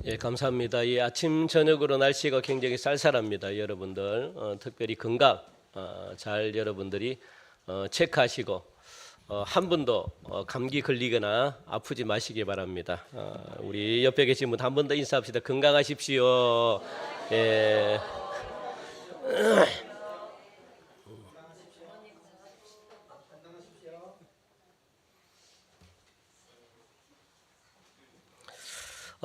예, 감사합니다. 이 아침 저녁으로 날씨가 굉장히 쌀쌀합니다. 여러분들 특별히 건강 잘 여러분들이 체크하시고 한 분도 감기 걸리거나 아프지 마시기 바랍니다. 우리 옆에 계신 분 한 번 더 인사합시다. 건강하십시오. 예.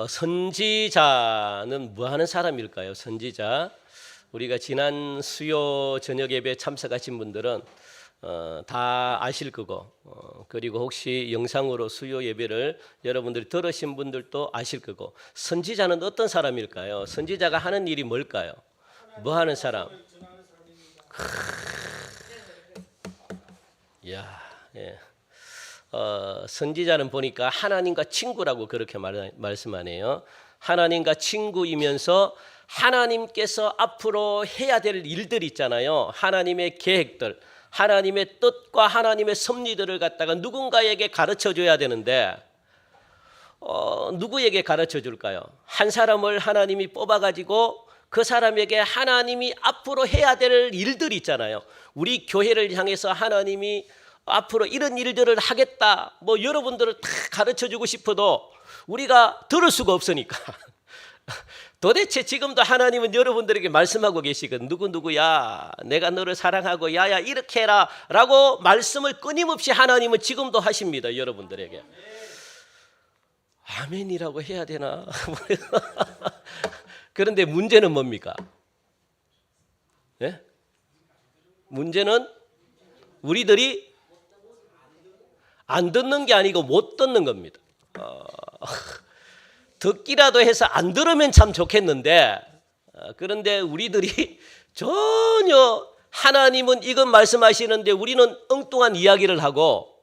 선지자는 뭐 하는 사람일까요? 선지자. 우리가 지난 수요 저녁 예배 참석하신 분들은 다 아실 거고 그리고 혹시 영상으로 수요 예배를 여러분들이 들으신 분들도 아실 거고 선지자는 어떤 사람일까요? 선지자가 하는 일이 뭘까요? 뭐 하는 사람? 이야, 예. 선지자는 보니까 하나님과 친구라고 그렇게 말씀하네요. 하나님과 친구이면서 하나님께서 앞으로 해야 될 일들 있잖아요. 하나님의 계획들, 하나님의 뜻과 하나님의 섭리들을 갖다가 누군가에게 가르쳐 줘야 되는데 누구에게 가르쳐 줄까요? 한 사람을 하나님이 뽑아가지고 그 사람에게 하나님이 앞으로 해야 될 일들 있잖아요. 우리 교회를 향해서 하나님이 앞으로 이런 일들을 하겠다. 뭐 여러분들을 다 가르쳐 주고 싶어도 우리가 들을 수가 없으니까. 도대체 지금도 하나님은 여러분들에게 말씀하고 계시거든. 누구야 내가 너를 사랑하고 야야 이렇게 해라 라고 말씀을 끊임없이 하나님은 지금도 하십니다. 여러분들에게. 아멘이라고 해야 되나? 그런데 문제는 뭡니까? 네? 문제는 우리들이 안 듣는 게 아니고 못 듣는 겁니다. 듣기라도 해서 안 들으면 참 좋겠는데 그런데 우리들이 전혀 하나님은 이것 말씀하시는데 우리는 엉뚱한 이야기를 하고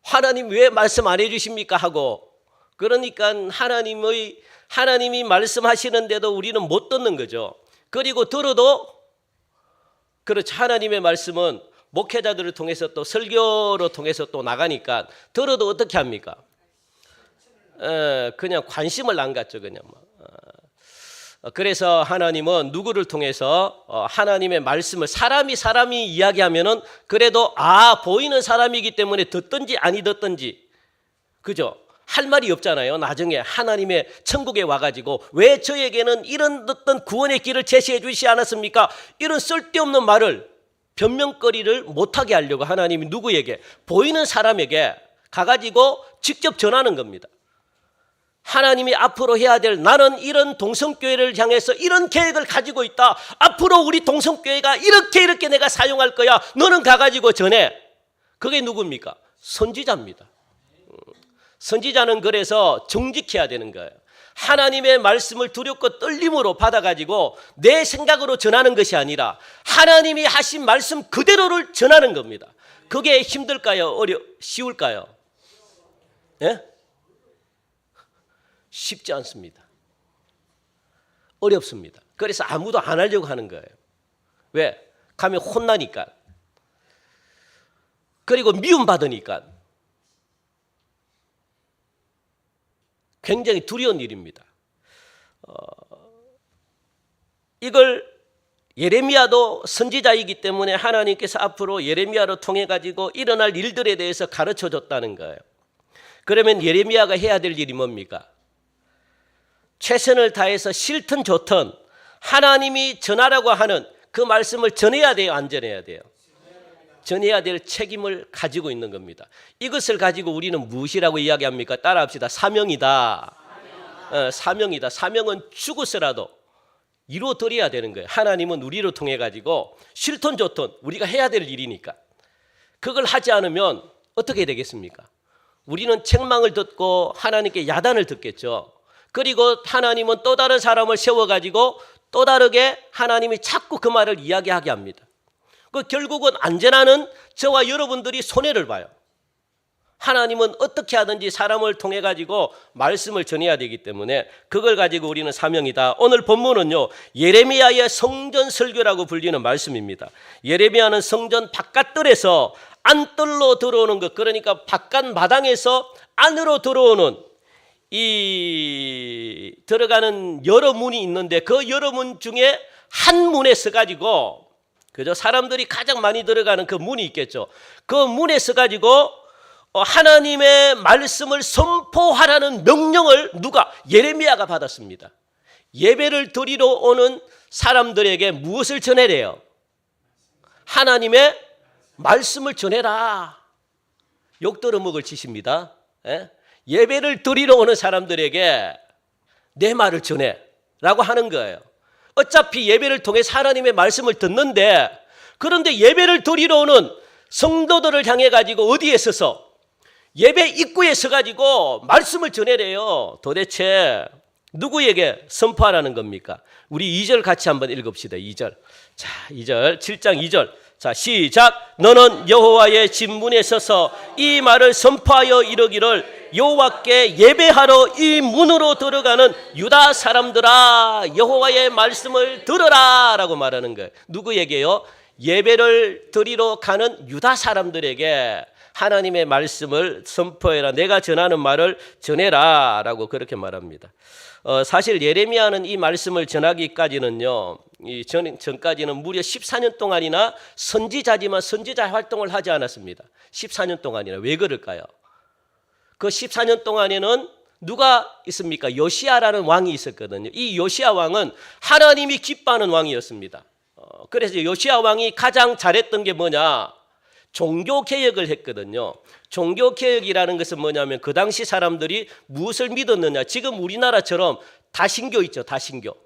하나님 왜 말씀 안 해주십니까 하고 그러니까 하나님이 말씀하시는데도 우리는 못 듣는 거죠. 그리고 들어도 그렇죠. 하나님의 말씀은 목회자들을 통해서 또 설교로 통해서 또 나가니까 들어도 어떻게 합니까? 그냥 관심을 안 갖죠. 그냥. 그래서 하나님은 누구를 통해서 하나님의 말씀을 사람이 이야기하면은 그래도 보이는 사람이기 때문에 듣든지 아니 듣든지 그죠? 할 말이 없잖아요. 나중에 하나님의 천국에 와가지고 왜 저에게는 이런 어떤 구원의 길을 제시해 주시지 않았습니까? 이런 쓸데없는 말을 변명거리를 못하게 하려고 하나님이 누구에게? 보이는 사람에게 가가지고 직접 전하는 겁니다. 하나님이 앞으로 해야 될 나는 이런 동성교회를 향해서 이런 계획을 가지고 있다. 앞으로 우리 동성교회가 이렇게 내가 사용할 거야. 너는 가가지고 전해. 그게 누굽니까? 선지자입니다. 선지자는 그래서 정직해야 되는 거예요. 하나님의 말씀을 두렵고 떨림으로 받아가지고 내 생각으로 전하는 것이 아니라 하나님이 하신 말씀 그대로를 전하는 겁니다. 그게 힘들까요? 쉬울까요? 예? 쉽지 않습니다. 어렵습니다. 그래서 아무도 안 하려고 하는 거예요. 왜? 가면 혼나니까. 그리고 미움받으니까. 굉장히 두려운 일입니다. 이걸 예레미야도 선지자이기 때문에 하나님께서 앞으로 예레미야로 통해 가지고 일어날 일들에 대해서 가르쳐 줬다는 거예요. 그러면 예레미야가 해야 될 일이 뭡니까? 최선을 다해서 싫든 좋든 하나님이 전하라고 하는 그 말씀을 전해야 돼요, 안 전해야 돼요? 전해야 될 책임을 가지고 있는 겁니다. 이것을 가지고 우리는 무엇이라고 이야기합니까? 따라합시다. 사명이다. 사명이다. 사명은 죽어서라도 이루어드려야 되는 거예요. 하나님은 우리로 통해 가지고 싫든 좋든 우리가 해야 될 일이니까. 그걸 하지 않으면 어떻게 되겠습니까? 우리는 책망을 듣고 하나님께 야단을 듣겠죠. 그리고 하나님은 또 다른 사람을 세워가지고 또 다르게 하나님이 자꾸 그 말을 이야기하게 합니다. 결국은 안전하는 저와 여러분들이 손해를 봐요. 하나님은 어떻게 하든지 사람을 통해 가지고 말씀을 전해야 되기 때문에 그걸 가지고 우리는 사명이다. 오늘 본문은요, 예레미야의 성전 설교라고 불리는 말씀입니다. 예레미야는 성전 바깥뜰에서 안뜰로 들어오는 것, 그러니까 바깥 마당에서 안으로 들어오는 이 들어가는 여러 문이 있는데 그 여러 문 중에 한 문에 서가지고 그죠? 사람들이 가장 많이 들어가는 그 문이 있겠죠. 그 문에 서가지고 하나님의 말씀을 선포하라는 명령을 누가? 예레미야가 받았습니다. 예배를 드리러 오는 사람들에게 무엇을 전해래요? 하나님의 말씀을 전해라. 욕 들어먹을 짓입니다. 예배를 드리러 오는 사람들에게 내 말을 전해라고 하는 거예요. 어차피 예배를 통해서 하나님의 말씀을 듣는데 그런데 예배를 드리러 오는 성도들을 향해 가지고 어디에 서서 예배 입구에 서 가지고 말씀을 전해래요. 도대체 누구에게 선포하라는 겁니까? 우리 2절 같이 한번 읽읍시다. 2절. 자, 2절 7장 2절. 자, 시작. 너는 여호와의 진문에 서서 이 말을 선포하여 이르기를 여호와께 예배하러 이 문으로 들어가는 유다 사람들아 여호와의 말씀을 들으라 라고 말하는 거예요. 누구에게요? 예배를 드리러 가는 유다 사람들에게 하나님의 말씀을 선포해라. 내가 전하는 말을 전해라 라고 그렇게 말합니다. 사실 예레미야는 이 말씀을 전하기까지는요, 전까지는 무려 14년 동안이나 선지자지만 선지자 활동을 하지 않았습니다. 14년 동안이나. 왜 그럴까요? 그 14년 동안에는 누가 있습니까? 요시야라는 왕이 있었거든요. 이 요시야 왕은 하나님이 기뻐하는 왕이었습니다. 그래서 요시야 왕이 가장 잘했던 게 뭐냐? 종교개혁을 했거든요. 종교개혁이라는 것은 뭐냐면 그 당시 사람들이 무엇을 믿었느냐. 지금 우리나라처럼 다신교 있죠. 다신교.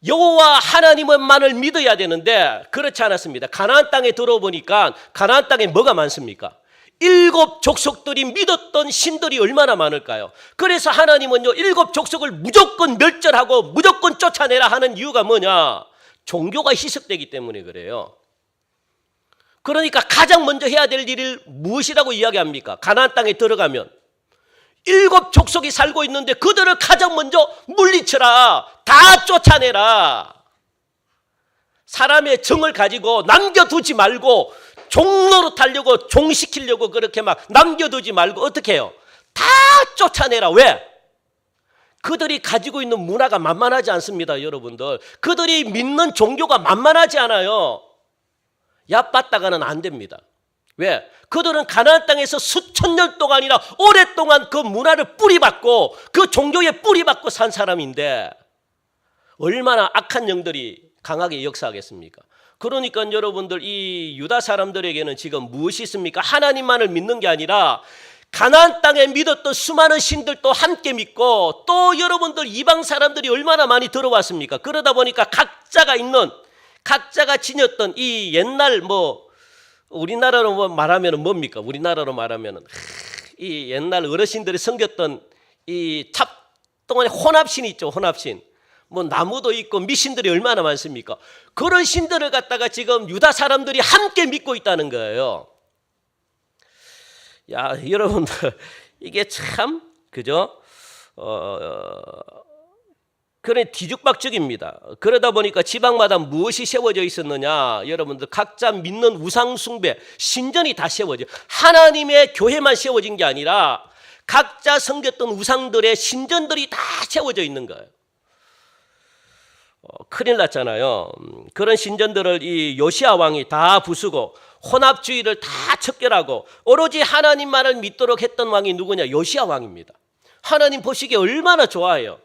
여호와 하나님만을 믿어야 되는데 그렇지 않았습니다. 가나안 땅에 들어보니까 가나안 땅에 뭐가 많습니까? 7 족속들이 믿었던 신들이 얼마나 많을까요? 그래서 하나님은요 7 족속을 무조건 멸절하고 무조건 쫓아내라 하는 이유가 뭐냐? 종교가 희석되기 때문에 그래요. 그러니까 가장 먼저 해야 될 일을 무엇이라고 이야기합니까? 가나안 땅에 들어가면 7 족속이 살고 있는데 그들을 가장 먼저 물리쳐라. 다 쫓아내라. 사람의 정을 가지고 남겨두지 말고 종로로 하려고 종시키려고 그렇게 막 남겨두지 말고 어떻게 해요? 다 쫓아내라. 왜? 그들이 가지고 있는 문화가 만만하지 않습니다. 여러분들. 그들이 믿는 종교가 만만하지 않아요. 얕봤다가는 안 됩니다. 왜? 그들은 가나안 땅에서 수천 년 동안이나 오랫동안 그 문화를 뿌리박고 그 종교에 뿌리박고 산 사람인데 얼마나 악한 영들이 강하게 역사하겠습니까? 그러니까 여러분들 이 유다 사람들에게는 지금 무엇이 있습니까? 하나님만을 믿는 게 아니라 가나안 땅에 믿었던 수많은 신들도 함께 믿고 또 여러분들 이방 사람들이 얼마나 많이 들어왔습니까? 그러다 보니까 각자가 지녔던 이 옛날 우리나라로 말하면 뭡니까? 우리나라로 말하면 이 옛날 어르신들이 섬겼던 이 탑동안에 혼합신이 있죠. 혼합신. 나무도 있고 미신들이 얼마나 많습니까? 그런 신들을 갖다가 지금 유다 사람들이 함께 믿고 있다는 거예요. 야, 여러분들 이게 참 그죠? 그래 뒤죽박죽입니다. 그러다 보니까 지방마다 무엇이 세워져 있었느냐? 여러분들 각자 믿는 우상 숭배, 신전이 다 세워져. 하나님의 교회만 세워진 게 아니라 각자 섬겼던 우상들의 신전들이 다 세워져 있는 거예요. 큰일 났잖아요. 그런 신전들을 이 요시야 왕이 다 부수고 혼합주의를 다 척결하고 오로지 하나님만을 믿도록 했던 왕이 누구냐? 요시야 왕입니다. 하나님 보시기에 얼마나 좋아해요.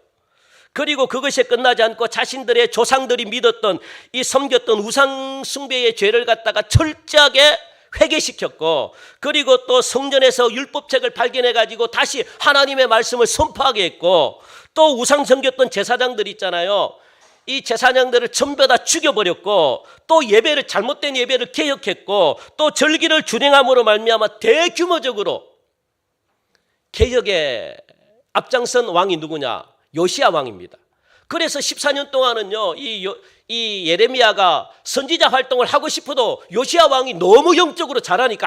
그리고 그것이 끝나지 않고 자신들의 조상들이 믿었던 이 섬겼던 우상 숭배의 죄를 갖다가 철저하게 회개시켰고 그리고 또 성전에서 율법책을 발견해 가지고 다시 하나님의 말씀을 선포하게 했고 또 우상 섬겼던 제사장들 있잖아요. 이 제사장들을 전부 다 죽여버렸고 또 잘못된 예배를 개혁했고 또 절기를 준행함으로 말미암아 대규모적으로 개혁에 앞장선 왕이 누구냐? 요시야 왕입니다. 그래서 14년 동안은요 이 예레미야가 선지자 활동을 하고 싶어도 요시야 왕이 너무 영적으로 잘하니까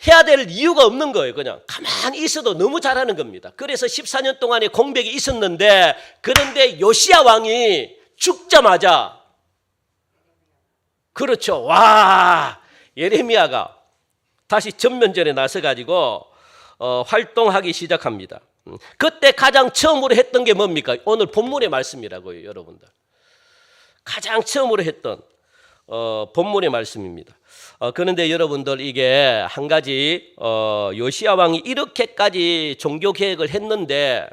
해야 될 이유가 없는 거예요. 그냥 가만히 있어도 너무 잘하는 겁니다. 그래서 14년 동안의 공백이 있었는데 그런데 요시야 왕이 죽자마자 그렇죠. 와 예레미야가 다시 전면전에 나서가지고 활동하기 시작합니다. 그때 가장 처음으로 했던 게 뭡니까? 오늘 본문의 말씀이라고요, 여러분들. 가장 처음으로 했던 본문의 말씀입니다. 그런데 여러분들 이게 한 가지 요시야 왕이 이렇게까지 종교 개혁을 했는데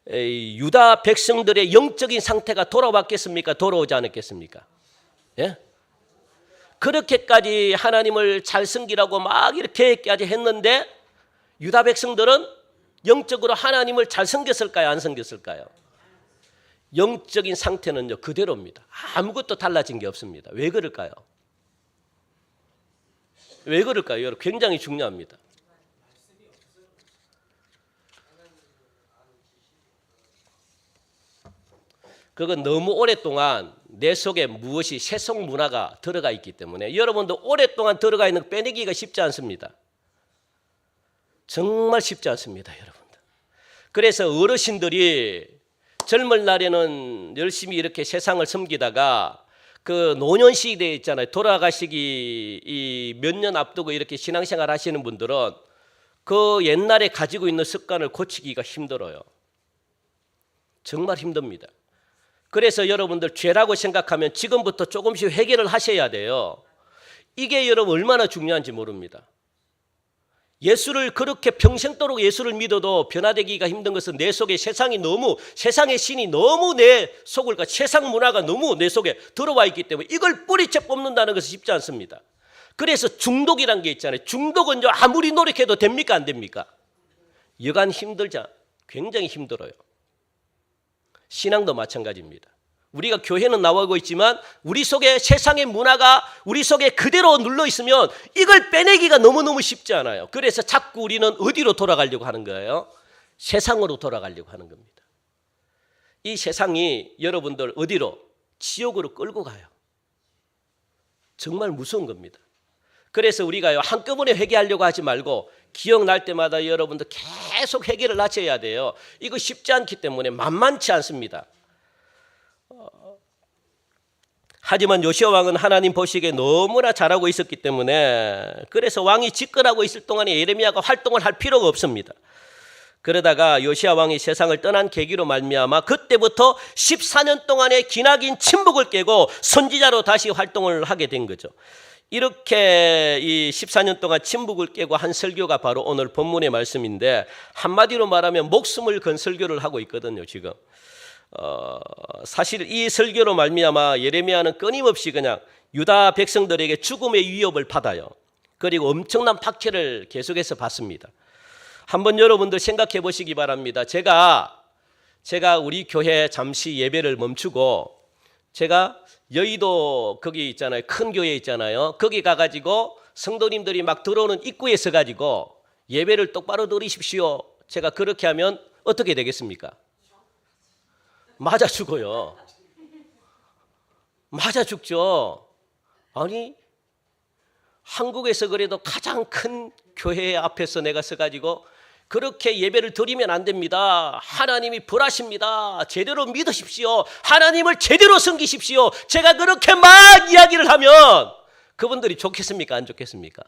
유다 백성들의 영적인 상태가 돌아왔겠습니까? 돌아오지 않았겠습니까? 예? 그렇게까지 하나님을 잘 섬기라고 막 이렇게까지 했는데 유다 백성들은 영적으로 하나님을 잘 섬겼을까요? 안 섬겼을까요? 영적인 상태는요 그대로입니다. 아무것도 달라진 게 없습니다. 왜 그럴까요? 왜 그럴까요? 여러분 굉장히 중요합니다. 그건 너무 오랫동안 내 속에 무엇이 세속 문화가 들어가 있기 때문에 여러분도 오랫동안 들어가 있는 거 빼내기가 쉽지 않습니다. 정말 쉽지 않습니다, 여러분들. 그래서 어르신들이 젊은 날에는 열심히 이렇게 세상을 섬기다가 그 노년 시대에 있잖아요. 돌아가시기 몇 년 앞두고 이렇게 신앙생활 하시는 분들은 그 옛날에 가지고 있는 습관을 고치기가 힘들어요. 정말 힘듭니다. 그래서 여러분들 죄라고 생각하면 지금부터 조금씩 해결을 하셔야 돼요. 이게 여러분 얼마나 중요한지 모릅니다. 예수를 그렇게 평생도록 예수를 믿어도 변화되기가 힘든 것은 내 속에 세상의 신이 너무 내 속을 세상 문화가 너무 내 속에 들어와 있기 때문에 이걸 뿌리채 뽑는다는 것은 쉽지 않습니다. 그래서 중독이란 게 있잖아요. 중독은 아무리 노력해도 됩니까 안 됩니까? 여간 힘들자 굉장히 힘들어요. 신앙도 마찬가지입니다. 우리가 교회는 나오고 있지만 우리 속에 세상의 문화가 우리 속에 그대로 눌러 있으면 이걸 빼내기가 너무너무 쉽지 않아요. 그래서 자꾸 우리는 어디로 돌아가려고 하는 거예요? 세상으로 돌아가려고 하는 겁니다. 이 세상이 여러분들 어디로? 지옥으로 끌고 가요. 정말 무서운 겁니다. 그래서 우리가요 한꺼번에 회개하려고 하지 말고 기억날 때마다 여러분들 계속 회개를 하셔야 돼요. 이거 쉽지 않기 때문에 만만치 않습니다. 하지만 요시야 왕은 하나님 보시기에 너무나 잘하고 있었기 때문에 그래서 왕이 집권하고 있을 동안에 예레미야가 활동을 할 필요가 없습니다. 그러다가 요시야 왕이 세상을 떠난 계기로 말미암아 그때부터 14년 동안의 기나긴 침묵을 깨고 선지자로 다시 활동을 하게 된 거죠. 이렇게 이 14년 동안 침묵을 깨고 한 설교가 바로 오늘 본문의 말씀인데 한마디로 말하면 목숨을 건 설교를 하고 있거든요, 지금. 사실 이 설교로 말미암아 예레미야는 끊임없이 그냥 유다 백성들에게 죽음의 위협을 받아요. 그리고 엄청난 박해를 계속해서 받습니다. 한번 여러분들 생각해 보시기 바랍니다. 제가 우리 교회 잠시 예배를 멈추고 제가 여의도 거기 있잖아요. 큰 교회 있잖아요. 거기 가가지고 성도님들이 막 들어오는 입구에 서가지고 예배를 똑바로 드리십시오. 제가 그렇게 하면 어떻게 되겠습니까? 맞아 죽어요. 맞아 죽죠. 아니 한국에서 그래도 가장 큰 교회 앞에서 내가 서가지고 그렇게 예배를 드리면 안 됩니다. 하나님이 벌하십니다. 제대로 믿으십시오. 하나님을 제대로 섬기십시오. 제가 그렇게 막 이야기를 하면 그분들이 좋겠습니까? 안 좋겠습니까?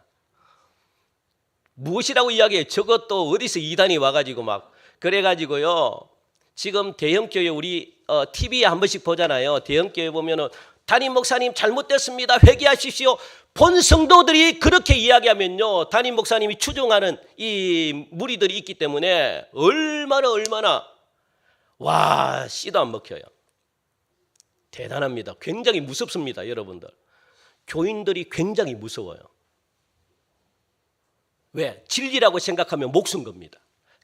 무엇이라고 이야기해요? 저것도 어디서 이단이 와가지고 막 그래가지고요. 지금 대형교회 우리 TV에 한 번씩 보잖아요. 대형교회 보면은 담임 목사님 잘못됐습니다. 회개하십시오. 본 성도들이 그렇게 이야기하면요. 담임 목사님이 추종하는 이 무리들이 있기 때문에 얼마나 와 씨도 안 먹혀요. 대단합니다. 굉장히 무섭습니다. 여러분들. 교인들이 굉장히 무서워요. 왜? 진리라고 생각하면 목숨 겁니다.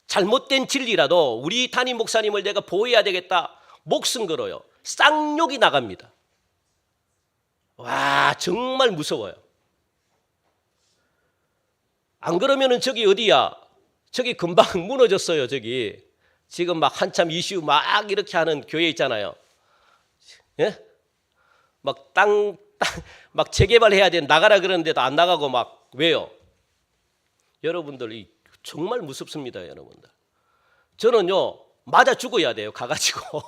잘못된 진리라도 우리 담임 목사님을 내가 보호해야 되겠다. 목숨 걸어요. 쌍욕이 나갑니다. 와 정말 무서워요. 안 그러면은 저기 어디야? 저기 금방 무너졌어요. 저기 지금 막 한참 이슈 막 이렇게 하는 교회 있잖아요. 예? 막 땅 막 재개발해야 돼 나가라 그러는데도 안 나가고 막 왜요? 여러분들 정말 무섭습니다, 여러분들. 저는요 맞아 죽어야 돼요. 가가지고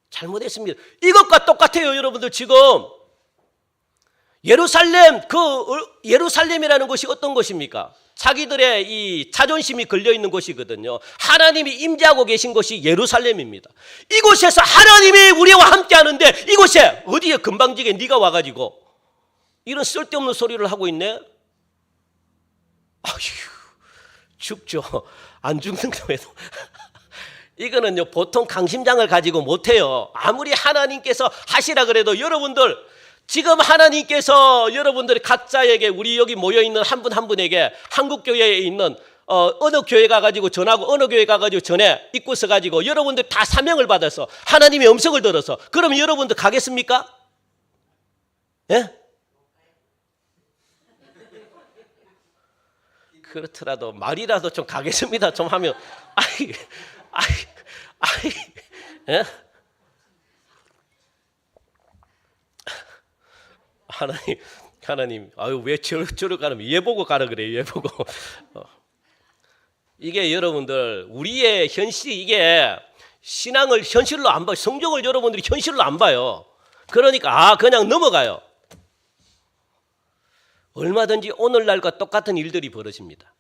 잘못했습니다. 이것과 똑같아요, 여러분들. 지금 예루살렘이라는 것이 어떤 것입니까? 자기들의 이 자존심이 걸려 있는 곳이거든요. 하나님이 임재하고 계신 곳이 예루살렘입니다. 이곳에서 하나님이 우리와 함께 하는데 이곳에 어디에 금방지게 네가 와가지고 이런 쓸데없는 소리를 하고 있네. 아휴, 죽죠. 안 죽는다고 해도. 이거는요, 보통 강심장을 가지고 못해요. 아무리 하나님께서 하시라 그래도 여러분들, 지금 하나님께서 여러분들이 각자에게 우리 여기 모여있는 한 분 한 분에게 한국교회에 있는 어느 교회 가가지고 전하고 어느 교회 가가지고 전해 입고 서가지고 여러분들 다 사명을 받아서 하나님의 음성을 들어서 그럼 여러분들 가겠습니까? 예? 그렇더라도 말이라도 좀 가겠습니다 좀 하면 예? 하나님, 아유 왜 저를 가면 얘 보고 가라 그래, 얘 보고. 이게 여러분들 우리의 현실이 이게 신앙을 현실로 안 봐요. 성경을 여러분들이 현실로 안 봐요. 그러니까 그냥 넘어가요. 얼마든지 오늘날과 똑같은 일들이 벌어집니다.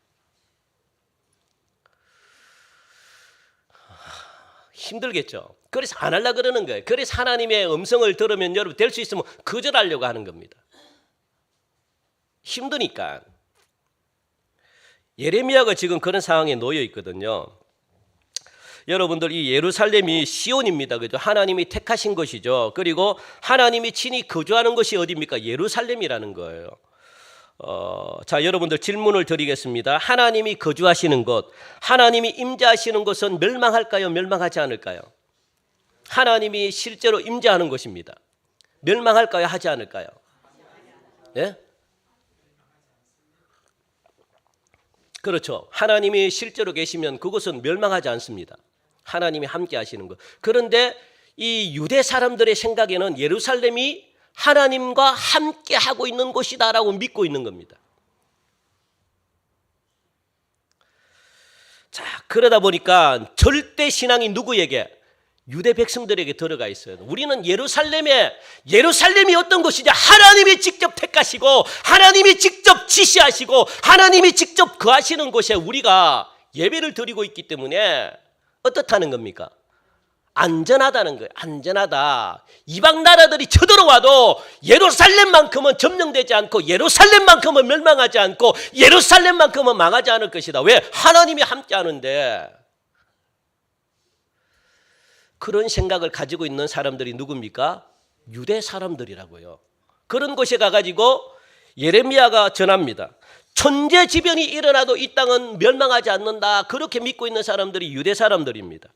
힘들겠죠. 그래서 안 하려고 그러는 거예요. 그래서 하나님의 음성을 들으면 여러분 될 수 있으면 거절하려고 하는 겁니다. 힘드니까. 예레미야가 지금 그런 상황에 놓여 있거든요. 여러분들 이 예루살렘이 시온입니다. 그죠? 하나님이 택하신 것이죠. 그리고 하나님이 친히 거주하는 것이 어디입니까? 예루살렘이라는 거예요. 자, 여러분들 질문을 드리겠습니다. 하나님이 거주하시는 곳, 하나님이 임재하시는 곳은 멸망할까요? 멸망하지 않을까요? 하나님이 실제로 임재하는 곳입니다. 멸망할까요? 하지 않을까요? 예? 그렇죠. 하나님이 실제로 계시면 그곳은 멸망하지 않습니다. 하나님이 함께 하시는 것. 그런데 이 유대 사람들의 생각에는 예루살렘이 하나님과 함께 하고 있는 곳이다라고 믿고 있는 겁니다. 자, 그러다 보니까 절대 신앙이 누구에게? 유대 백성들에게 들어가 있어요. 우리는 예루살렘이 어떤 곳이냐? 하나님이 직접 택하시고 하나님이 직접 지시하시고 하나님이 직접 거하시는 곳에 우리가 예배를 드리고 있기 때문에 어떻다는 겁니까? 안전하다는 거예요. 안전하다. 이방 나라들이 쳐들어와도 예루살렘만큼은 점령되지 않고 예루살렘만큼은 멸망하지 않고 예루살렘만큼은 망하지 않을 것이다. 왜? 하나님이 함께 하는데. 그런 생각을 가지고 있는 사람들이 누굽니까? 유대 사람들이라고요. 그런 곳에 가가지고 예레미야가 전합니다. 천재지변이 일어나도 이 땅은 멸망하지 않는다. 그렇게 믿고 있는 사람들이 유대 사람들입니다.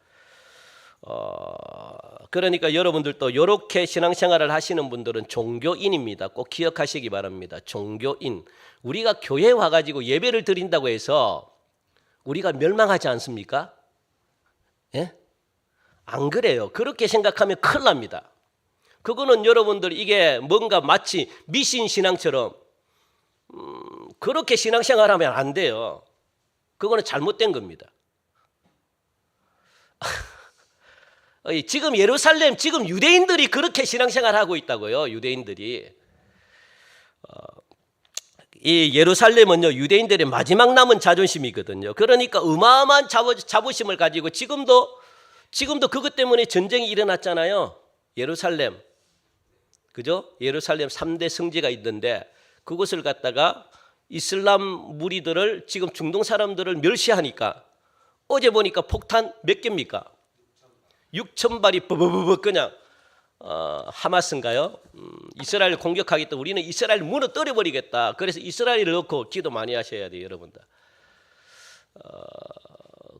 그러니까 여러분들도 이렇게 신앙생활을 하시는 분들은 종교인입니다. 꼭 기억하시기 바랍니다. 종교인. 우리가 교회에 와가지고 예배를 드린다고 해서 우리가 멸망하지 않습니까? 예? 안 그래요. 그렇게 생각하면 큰일 납니다. 그거는 여러분들 이게 뭔가 마치 미신 신앙처럼 그렇게 신앙생활하면 안 돼요. 그거는 잘못된 겁니다. 지금 예루살렘, 지금 유대인들이 그렇게 신앙생활하고 있다고요. 유대인들이. 이 예루살렘은요, 유대인들의 마지막 남은 자존심이거든요. 그러니까 어마어마한 자부심을 가지고 지금도 그것 때문에 전쟁이 일어났잖아요. 예루살렘. 그죠? 예루살렘 3대 성지가 있는데 그것을 갖다가 이슬람 무리들을 지금 중동 사람들을 멸시하니까 어제 보니까 폭탄 몇 개입니까? 6,000발이 버버버버 그냥 하마스인가요? 이스라엘을 공격하겠다. 우리는 이스라엘 무너뜨려 버리겠다. 그래서 이스라엘을 넣고 기도 많이 하셔야 돼요, 여러분들.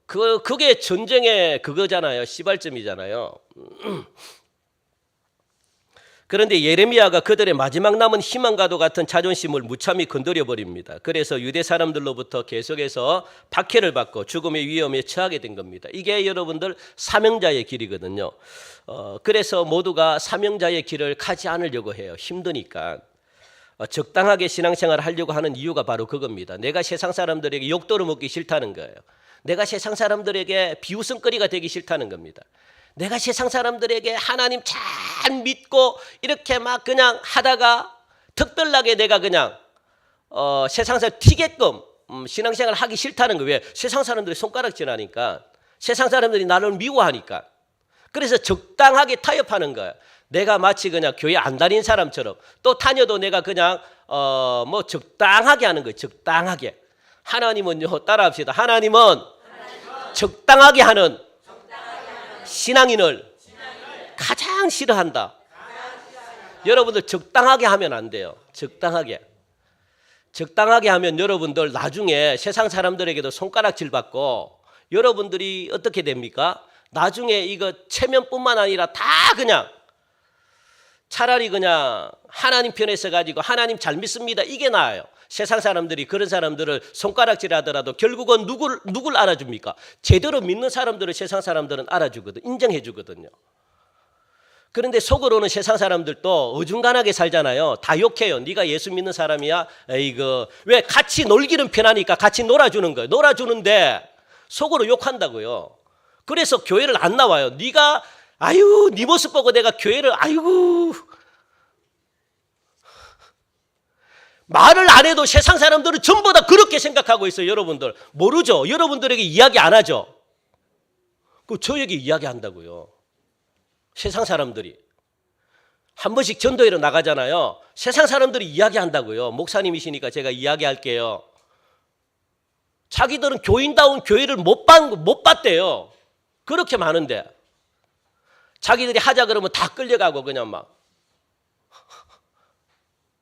그게 전쟁의 그거잖아요. 시발점이잖아요. 그런데 예레미야가 그들의 마지막 남은 희망과도 같은 자존심을 무참히 건드려 버립니다. 그래서 유대 사람들로부터 계속해서 박해를 받고 죽음의 위험에 처하게 된 겁니다. 이게 여러분들 사명자의 길이거든요. 그래서 모두가 사명자의 길을 가지 않으려고 해요. 힘드니까. 적당하게 신앙생활을 하려고 하는 이유가 바로 그겁니다. 내가 세상 사람들에게 욕도로 먹기 싫다는 거예요. 내가 세상 사람들에게 비웃음거리가 되기 싫다는 겁니다. 내가 세상 사람들에게 하나님 잘 믿고 이렇게 막 그냥 하다가 특별하게 내가 그냥 세상 사람 튀게끔 신앙생활 하기 싫다는 거예요. 왜? 세상 사람들이 손가락질하니까, 세상 사람들이 나를 미워하니까. 그래서 적당하게 타협하는 거예요. 내가 마치 그냥 교회 안 다닌 사람처럼, 또 다녀도 내가 그냥 뭐 적당하게 하는 거예요. 적당하게. 하나님은요, 따라합시다. 하나님은 적당하게 하는 신앙인을 가장 싫어한다. 여러분들 적당하게 하면 안 돼요. 적당하게 하면 여러분들 나중에 세상 사람들에게도 손가락질 받고, 여러분들이 어떻게 됩니까? 나중에 이거 체면뿐만 아니라 다 그냥 차라리 그냥 하나님 편에 서가지고 하나님 잘 믿습니다, 이게 나아요. 세상 사람들이 그런 사람들을 손가락질 하더라도 결국은 누굴 알아줍니까? 제대로 믿는 사람들을 세상 사람들은 알아주거든, 인정해 주거든요. 그런데 속으로는 세상 사람들도 어중간하게 살잖아요. 다 욕해요. 네가 예수 믿는 사람이야? 에이그. 왜? 같이 놀기는 편하니까 같이 놀아주는 거예요. 놀아주는데 속으로 욕한다고요. 그래서 교회를 안 나와요. 네가 아유, 네 모습 보고 내가 교회를 아이고. 말을 안 해도 세상 사람들은 전부 다 그렇게 생각하고 있어요. 여러분들 모르죠? 여러분들에게 이야기 안 하죠? 저에게 이야기한다고요. 세상 사람들이 한 번씩 전도회로 나가잖아요. 세상 사람들이 이야기한다고요. 목사님이시니까 제가 이야기할게요. 자기들은 교인다운 교회를 못 봤대요. 그렇게 많은데 자기들이 하자 그러면 다 끌려가고 그냥 막.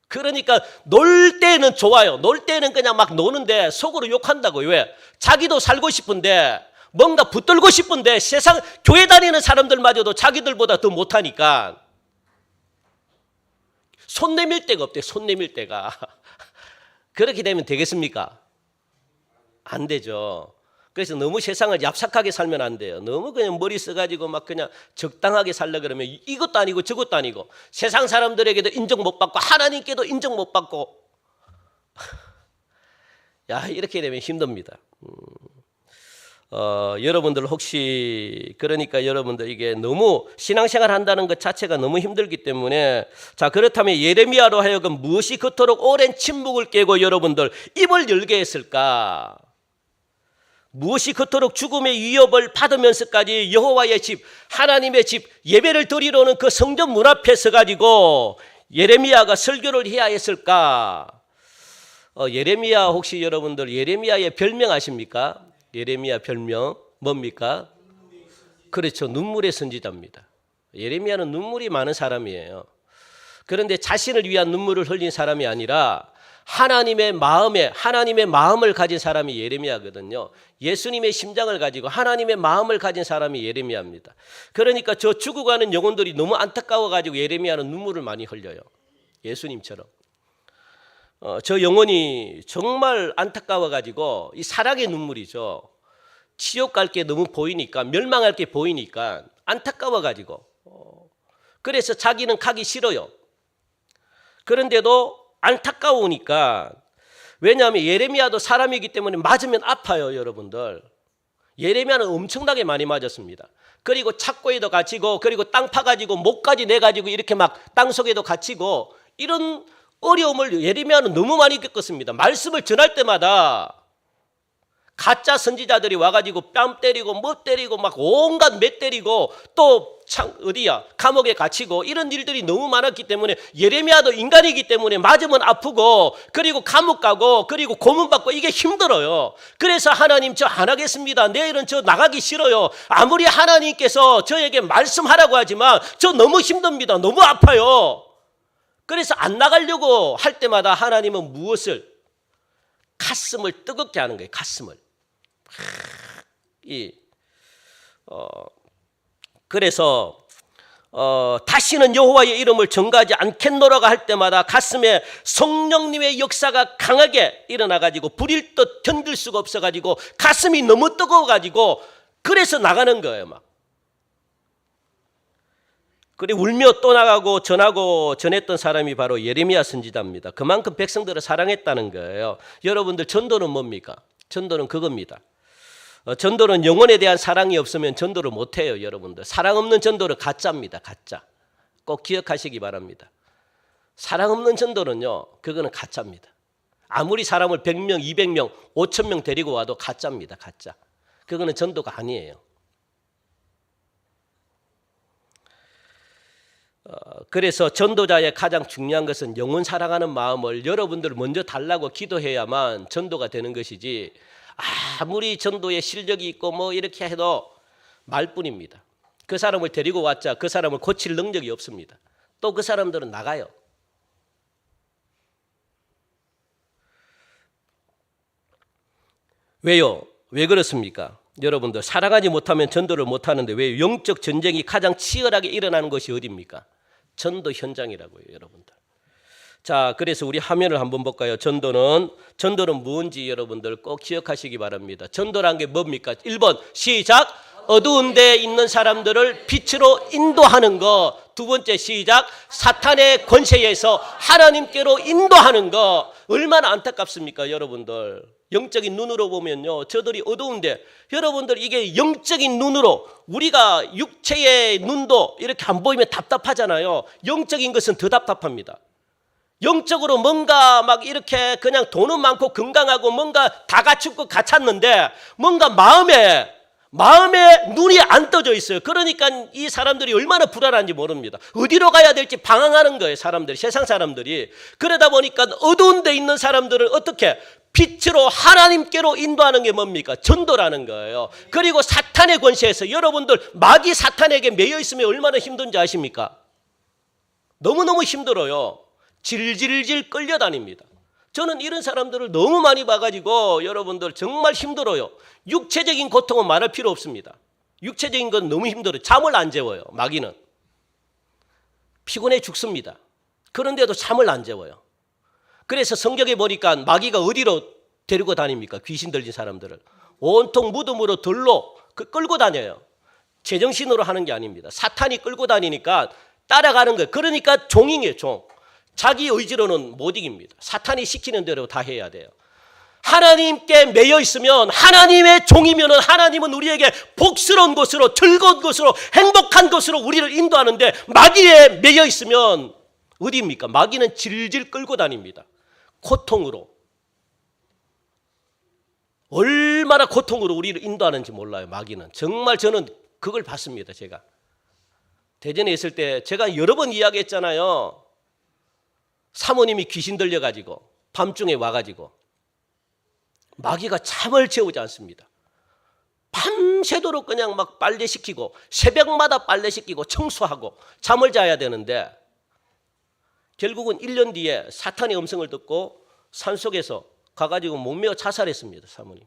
그러니까 놀 때는 좋아요. 놀 때는 그냥 막 노는데 속으로 욕한다고요. 왜? 자기도 살고 싶은데, 뭔가 붙들고 싶은데 세상 교회 다니는 사람들마저도 자기들보다 더 못하니까 손 내밀 데가 없대요. 손 내밀 데가. 그렇게 되면 되겠습니까? 안 되죠. 그래서 너무 세상을 얍삭하게 살면 안 돼요. 너무 그냥 머리 써가지고 막 그냥 적당하게 살려 그러면 이것도 아니고 저것도 아니고 세상 사람들에게도 인정 못 받고 하나님께도 인정 못 받고 야, 이렇게 되면 힘듭니다. 여러분들 혹시 그러니까 여러분들 이게 너무 신앙생활 한다는 것 자체가 너무 힘들기 때문에, 자, 그렇다면 예레미야로 하여금 무엇이 그토록 오랜 침묵을 깨고 여러분들 입을 열게 했을까? 무엇이 그토록 죽음의 위협을 받으면서까지 여호와의 집, 하나님의 집, 예배를 드리러는 그 성전 문 앞에 서가지고 예레미야가 설교를 해야 했을까? 예레미야 혹시 여러분들 예레미야의 별명 아십니까? 예레미야 별명 뭡니까? 그렇죠. 눈물의 선지자입니다. 예레미야는 눈물이 많은 사람이에요. 그런데 자신을 위한 눈물을 흘린 사람이 아니라 하나님의 마음을 가진 사람이 예레미야거든요. 예수님의 심장을 가지고 하나님의 마음을 가진 사람이 예레미야입니다. 그러니까 저 죽어가는 영혼들이 너무 안타까워가지고 예레미야는 눈물을 많이 흘려요. 예수님처럼. 저 영혼이 정말 안타까워가지고 이 사랑의 눈물이죠. 지옥 갈 게 너무 보이니까, 멸망할 게 보이니까 안타까워가지고. 그래서 자기는 가기 싫어요. 그런데도 안타까우니까, 왜냐하면 예레미야도 사람이기 때문에 맞으면 아파요, 여러분들. 예레미야는 엄청나게 많이 맞았습니다. 그리고 착고에도 갇히고, 그리고 땅 파가지고 목까지 내가지고 이렇게 막 땅속에도 갇히고, 이런 어려움을 예레미야는 너무 많이 겪었습니다. 말씀을 전할 때마다 가짜 선지자들이 와가지고 뺨 때리고 뭐 때리고 막 온갖 매 때리고 또 감옥에 갇히고 이런 일들이 너무 많았기 때문에 예레미야도 인간이기 때문에 맞으면 아프고 그리고 감옥 가고 그리고 고문받고 이게 힘들어요. 그래서 하나님 저 안 하겠습니다. 내일은 저 나가기 싫어요. 아무리 하나님께서 저에게 말씀하라고 하지만 저 너무 힘듭니다. 너무 아파요. 그래서 안 나가려고 할 때마다 하나님은 무엇을? 가슴을 뜨겁게 하는 거예요. 가슴을. 그래서 다시는 여호와의 이름을 전가하지 않겠노라고 할 때마다 가슴에 성령님의 역사가 강하게 일어나가지고 불일 듯 견딜 수가 없어가지고 가슴이 너무 뜨거워가지고 그래서 나가는 거예요. 막. 그리고 울며 또 나가고 전했던 사람이 바로 예레미야 선지자입니다. 그만큼 백성들을 사랑했다는 거예요. 여러분들 전도는 뭡니까? 전도는 그겁니다. 전도는 영혼에 대한 사랑이 없으면 전도를 못해요. 여러분들 사랑 없는 전도는 가짜입니다. 가짜. 꼭 기억하시기 바랍니다. 사랑 없는 전도는요, 그거는 가짜입니다. 아무리 사람을 100명, 200명, 5,000명 데리고 와도 가짜입니다. 가짜. 그거는 전도가 아니에요. 그래서 전도자의 가장 중요한 것은 영혼 사랑하는 마음을 여러분들 먼저 달라고 기도해야만 전도가 되는 것이지, 아무리 전도에 실력이 있고 뭐 이렇게 해도 말뿐입니다. 그 사람을 데리고 왔자 그 사람을 고칠 능력이 없습니다. 또 그 사람들은 나가요. 왜요? 왜 그렇습니까? 여러분들, 사랑하지 못하면 전도를 못하는데 왜 영적 전쟁이 가장 치열하게 일어나는 것이 어디입니까? 전도 현장이라고요, 여러분들. 자, 그래서 우리 화면을 한번 볼까요? 전도는 뭔지 여러분들 꼭 기억하시기 바랍니다. 전도란 게 뭡니까? 1번 시작. 어두운 데 있는 사람들을 빛으로 인도하는 것. 두 번째 시작. 사탄의 권세에서 하나님께로 인도하는 것. 얼마나 안타깝습니까, 여러분들. 영적인 눈으로 보면요, 저들이 어두운데, 여러분들 이게 영적인 눈으로, 우리가 육체의 눈도 이렇게 안 보이면 답답하잖아요. 영적인 것은 더 답답합니다. 영적으로 뭔가 막 이렇게 그냥 돈은 많고 건강하고 뭔가 다 갖추고 갖췄는데 뭔가 마음에 눈이 안 떠져 있어요. 그러니까 이 사람들이 얼마나 불안한지 모릅니다. 어디로 가야 될지 방황하는 거예요, 사람들이, 세상 사람들이. 그러다 보니까 어두운 데 있는 사람들을 어떻게 빛으로 하나님께로 인도하는 게 뭡니까? 전도라는 거예요. 그리고 사탄의 권세에서, 여러분들 마귀 사탄에게 매여 있으면 얼마나 힘든지 아십니까? 너무너무 힘들어요. 질질질 끌려다닙니다. 저는 이런 사람들을 너무 많이 봐가지고 여러분들 정말 힘들어요. 육체적인 고통은 말할 필요 없습니다. 육체적인 건 너무 힘들어요. 잠을 안 재워요, 마귀는. 피곤해 죽습니다. 그런데도 잠을 안 재워요. 그래서 성경에 보니까 마귀가 어디로 데리고 다닙니까? 귀신 들린 사람들을 온통 무덤으로 들로 끌고 다녀요. 제정신으로 하는 게 아닙니다. 사탄이 끌고 다니니까 따라가는 거예요. 그러니까 종이에요, 종. 자기 의지로는 못 이깁니다. 사탄이 시키는 대로 다 해야 돼요. 하나님께 매여 있으면, 하나님의 종이면 하나님은 우리에게 복스러운 곳으로, 즐거운 곳으로, 행복한 곳으로 우리를 인도하는데, 마귀에 매여 있으면 어디입니까? 마귀는 질질 끌고 다닙니다. 고통으로. 얼마나 고통으로 우리를 인도하는지 몰라요, 마귀는. 정말 저는 그걸 봤습니다, 제가. 대전에 있을 때 제가 여러 번 이야기했잖아요. 사모님이 귀신 들려가지고 밤중에 와가지고 마귀가 잠을 채우지 않습니다. 밤새도록 그냥 막 빨래시키고, 새벽마다 빨래시키고 청소하고 잠을 자야 되는데, 결국은 1년 뒤에 사탄의 음성을 듣고 산속에서 가가지고 목매어 자살했습니다, 사모님.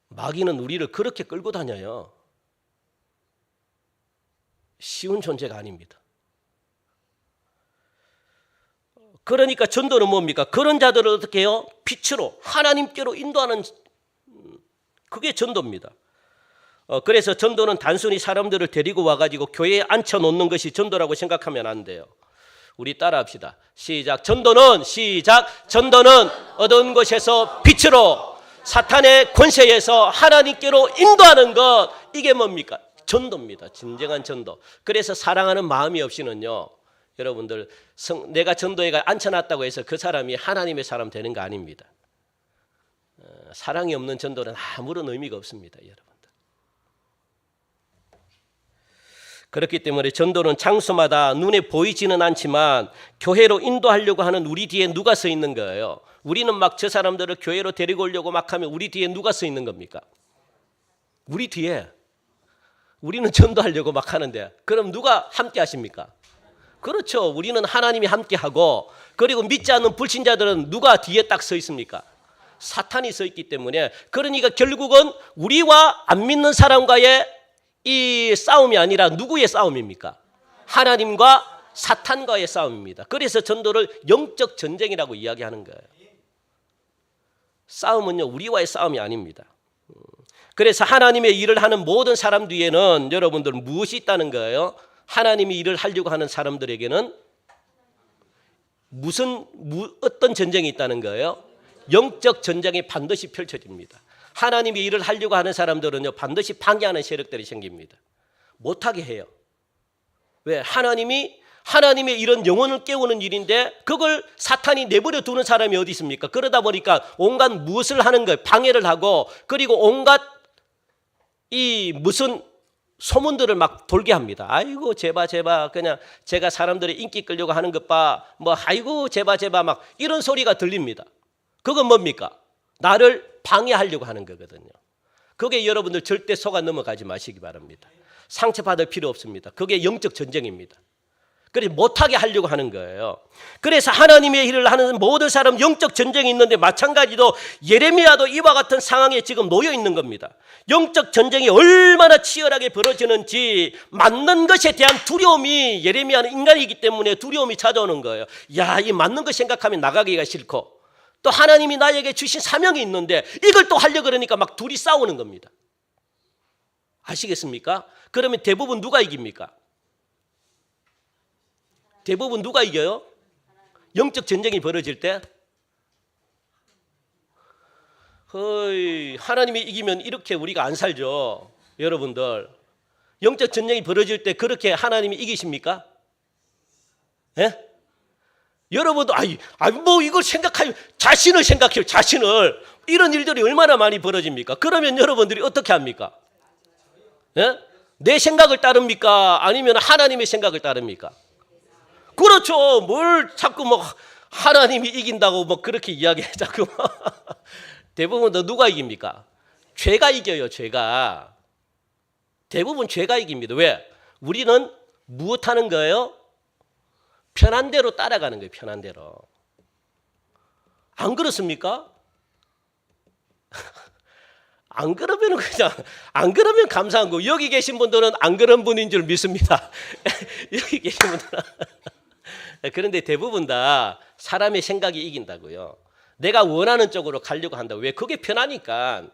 마귀는 우리를 그렇게 끌고 다녀요. 쉬운 존재가 아닙니다. 그러니까 전도는 뭡니까? 그런 자들을 어떻게 해요? 빛으로 하나님께로 인도하는, 그게 전도입니다. 그래서 전도는 단순히 사람들을 데리고 와가지고 교회에 앉혀놓는 것이 전도라고 생각하면 안 돼요. 우리 따라합시다. 시작. 전도는 어두운 곳에서 빛으로, 사탄의 권세에서 하나님께로 인도하는 것. 이게 뭡니까? 전도입니다. 진정한 전도. 그래서 사랑하는 마음이 없이는요, 여러분들, 내가 전도에 앉혀놨다고 해서 그 사람이 하나님의 사람 되는 거 아닙니다. 사랑이 없는 전도는 아무런 의미가 없습니다, 여러분들. 그렇기 때문에 전도는 장소마다 눈에 보이지는 않지만 교회로 인도하려고 하는 우리 뒤에 누가 서 있는 거예요? 우리는 막 저 사람들을 교회로 데리고 오려고 막 하면 우리 뒤에 누가 서 있는 겁니까? 우리 뒤에. 우리는 전도하려고 막 하는데 그럼 누가 함께 하십니까? 그렇죠. 우리는 하나님이 함께하고, 그리고 믿지 않는 불신자들은 누가 뒤에 딱 서 있습니까? 사탄이 서 있기 때문에, 그러니까 결국은 우리와 안 믿는 사람과의 이 싸움이 아니라 누구의 싸움입니까? 하나님과 사탄과의 싸움입니다. 그래서 전도를 영적 전쟁이라고 이야기하는 거예요. 싸움은요, 우리와의 싸움이 아닙니다. 그래서 하나님의 일을 하는 모든 사람 뒤에는 여러분들 무엇이 있다는 거예요? 하나님이 일을 하려고 하는 사람들에게는 어떤 전쟁이 있다는 거예요? 영적 전쟁이 반드시 펼쳐집니다. 하나님이 일을 하려고 하는 사람들은요, 반드시 방해하는 세력들이 생깁니다. 못하게 해요. 왜? 하나님이 하나님의 이런 영혼을 깨우는 일인데 그걸 사탄이 내버려 두는 사람이 어디 있습니까? 그러다 보니까 온갖 무엇을 하는 거예요? 방해를 하고, 그리고 온갖 이 무슨 소문들을 막 돌게 합니다. 아이고 제발 그냥 제가 사람들의 인기 끌려고 하는 것 봐. 뭐 아이고 제발 막 이런 소리가 들립니다. 그건 뭡니까? 나를 방해하려고 하는 거거든요. 그게 여러분들 절대 속아 넘어가지 마시기 바랍니다. 상처받을 필요 없습니다. 그게 영적 전쟁입니다. 그래서 못하게 하려고 하는 거예요. 그래서 하나님의 일을 하는 모든 사람 영적 전쟁이 있는데, 마찬가지로 예레미야도 이와 같은 상황에 지금 놓여 있는 겁니다. 영적 전쟁이 얼마나 치열하게 벌어지는지, 맞는 것에 대한 두려움이, 예레미야는 인간이기 때문에 두려움이 찾아오는 거예요. 야, 이 맞는 거 생각하면 나가기가 싫고, 또 하나님이 나에게 주신 사명이 있는데 이걸 또 하려고 그러니까 막 둘이 싸우는 겁니다. 아시겠습니까? 그러면 대부분 누가 이깁니까? 대부분 누가 이겨요? 영적 전쟁이 벌어질 때? 하나님이 이기면 이렇게 우리가 안 살죠. 여러분들, 영적 전쟁이 벌어질 때 그렇게 하나님이 이기십니까? 예? 여러분도 뭐 이걸 생각하면 자신을 생각해요. 자신을. 이런 일들이 얼마나 많이 벌어집니까? 그러면 여러분들이 어떻게 합니까? 예? 내 생각을 따릅니까? 아니면 하나님의 생각을 따릅니까? 그렇죠. 뭘 자꾸 뭐 하나님이 이긴다고 뭐 그렇게 이야기해 자꾸. 대부분 누가 이깁니까? 죄가 이겨요. 죄가. 대부분 죄가 이깁니다. 왜? 우리는 무엇하는 거예요? 편한 대로 따라가는 거예요. 편한 대로. 안 그렇습니까? 안 그러면 그냥, 안 그러면 감사한 거. 여기 계신 분들은 안 그런 분인 줄 믿습니다. 여기 계신 분들은. 그런데 대부분 다 사람의 생각이 이긴다고요. 내가 원하는 쪽으로 가려고 한다고. 왜? 그게 편하니까.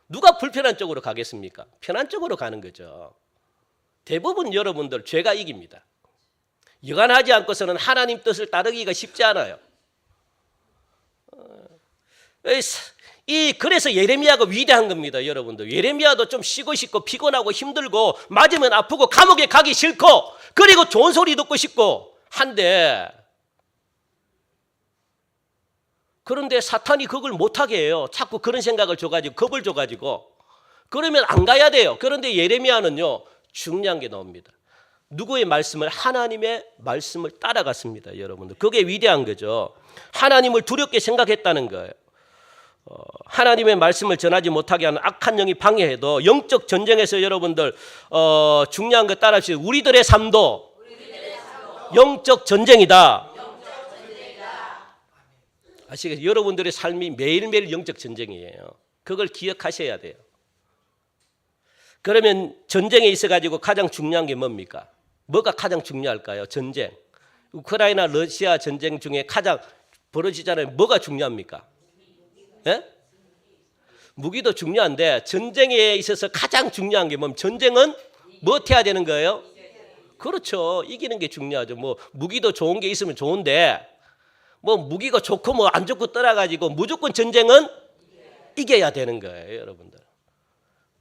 누가 불편한 쪽으로 가겠습니까? 편한 쪽으로 가는 거죠. 대부분 여러분들 죄가 이깁니다. 여간하지 않고서는 하나님 뜻을 따르기가 쉽지 않아요. 그래서 예레미야가 위대한 겁니다. 여러분들, 예레미야도 좀 쉬고 싶고 피곤하고 힘들고 맞으면 아프고 감옥에 가기 싫고 그리고 좋은 소리 듣고 싶고 한데, 그런데 사탄이 그걸 못하게 해요. 자꾸 그런 생각을 줘가지고, 겁을 줘가지고. 그러면 안 가야 돼요. 그런데 예레미야는요, 중요한 게 나옵니다. 누구의 말씀을? 하나님의 말씀을 따라갔습니다. 여러분들, 그게 위대한 거죠. 하나님을 두렵게 생각했다는 거예요. 하나님의 말씀을 전하지 못하게 하는 악한 영이 방해해도 영적 전쟁에서 여러분들 중요한 거 따라하시죠. 우리들의 삶도 영적 전쟁이다. 아시겠어요? 여러분들의 삶이 매일매일 영적 전쟁이에요. 그걸 기억하셔야 돼요. 그러면 전쟁에 있어가지고 가장 중요한 게 뭡니까? 뭐가 가장 중요할까요? 전쟁. 우크라이나 러시아 전쟁 중에 가장 벌어지잖아요. 뭐가 중요합니까? 예? 무기도 중요한데 전쟁에 있어서 가장 중요한 게 뭐냐면, 전쟁은 뭐 해야 되는 거예요? 그렇죠. 이기는 게 중요하죠. 뭐 무기도 좋은 게 있으면 좋은데, 뭐 무기가 좋고 뭐 안 좋고 떠나가지고 무조건 전쟁은 이겨야 되는 거예요. 여러분들,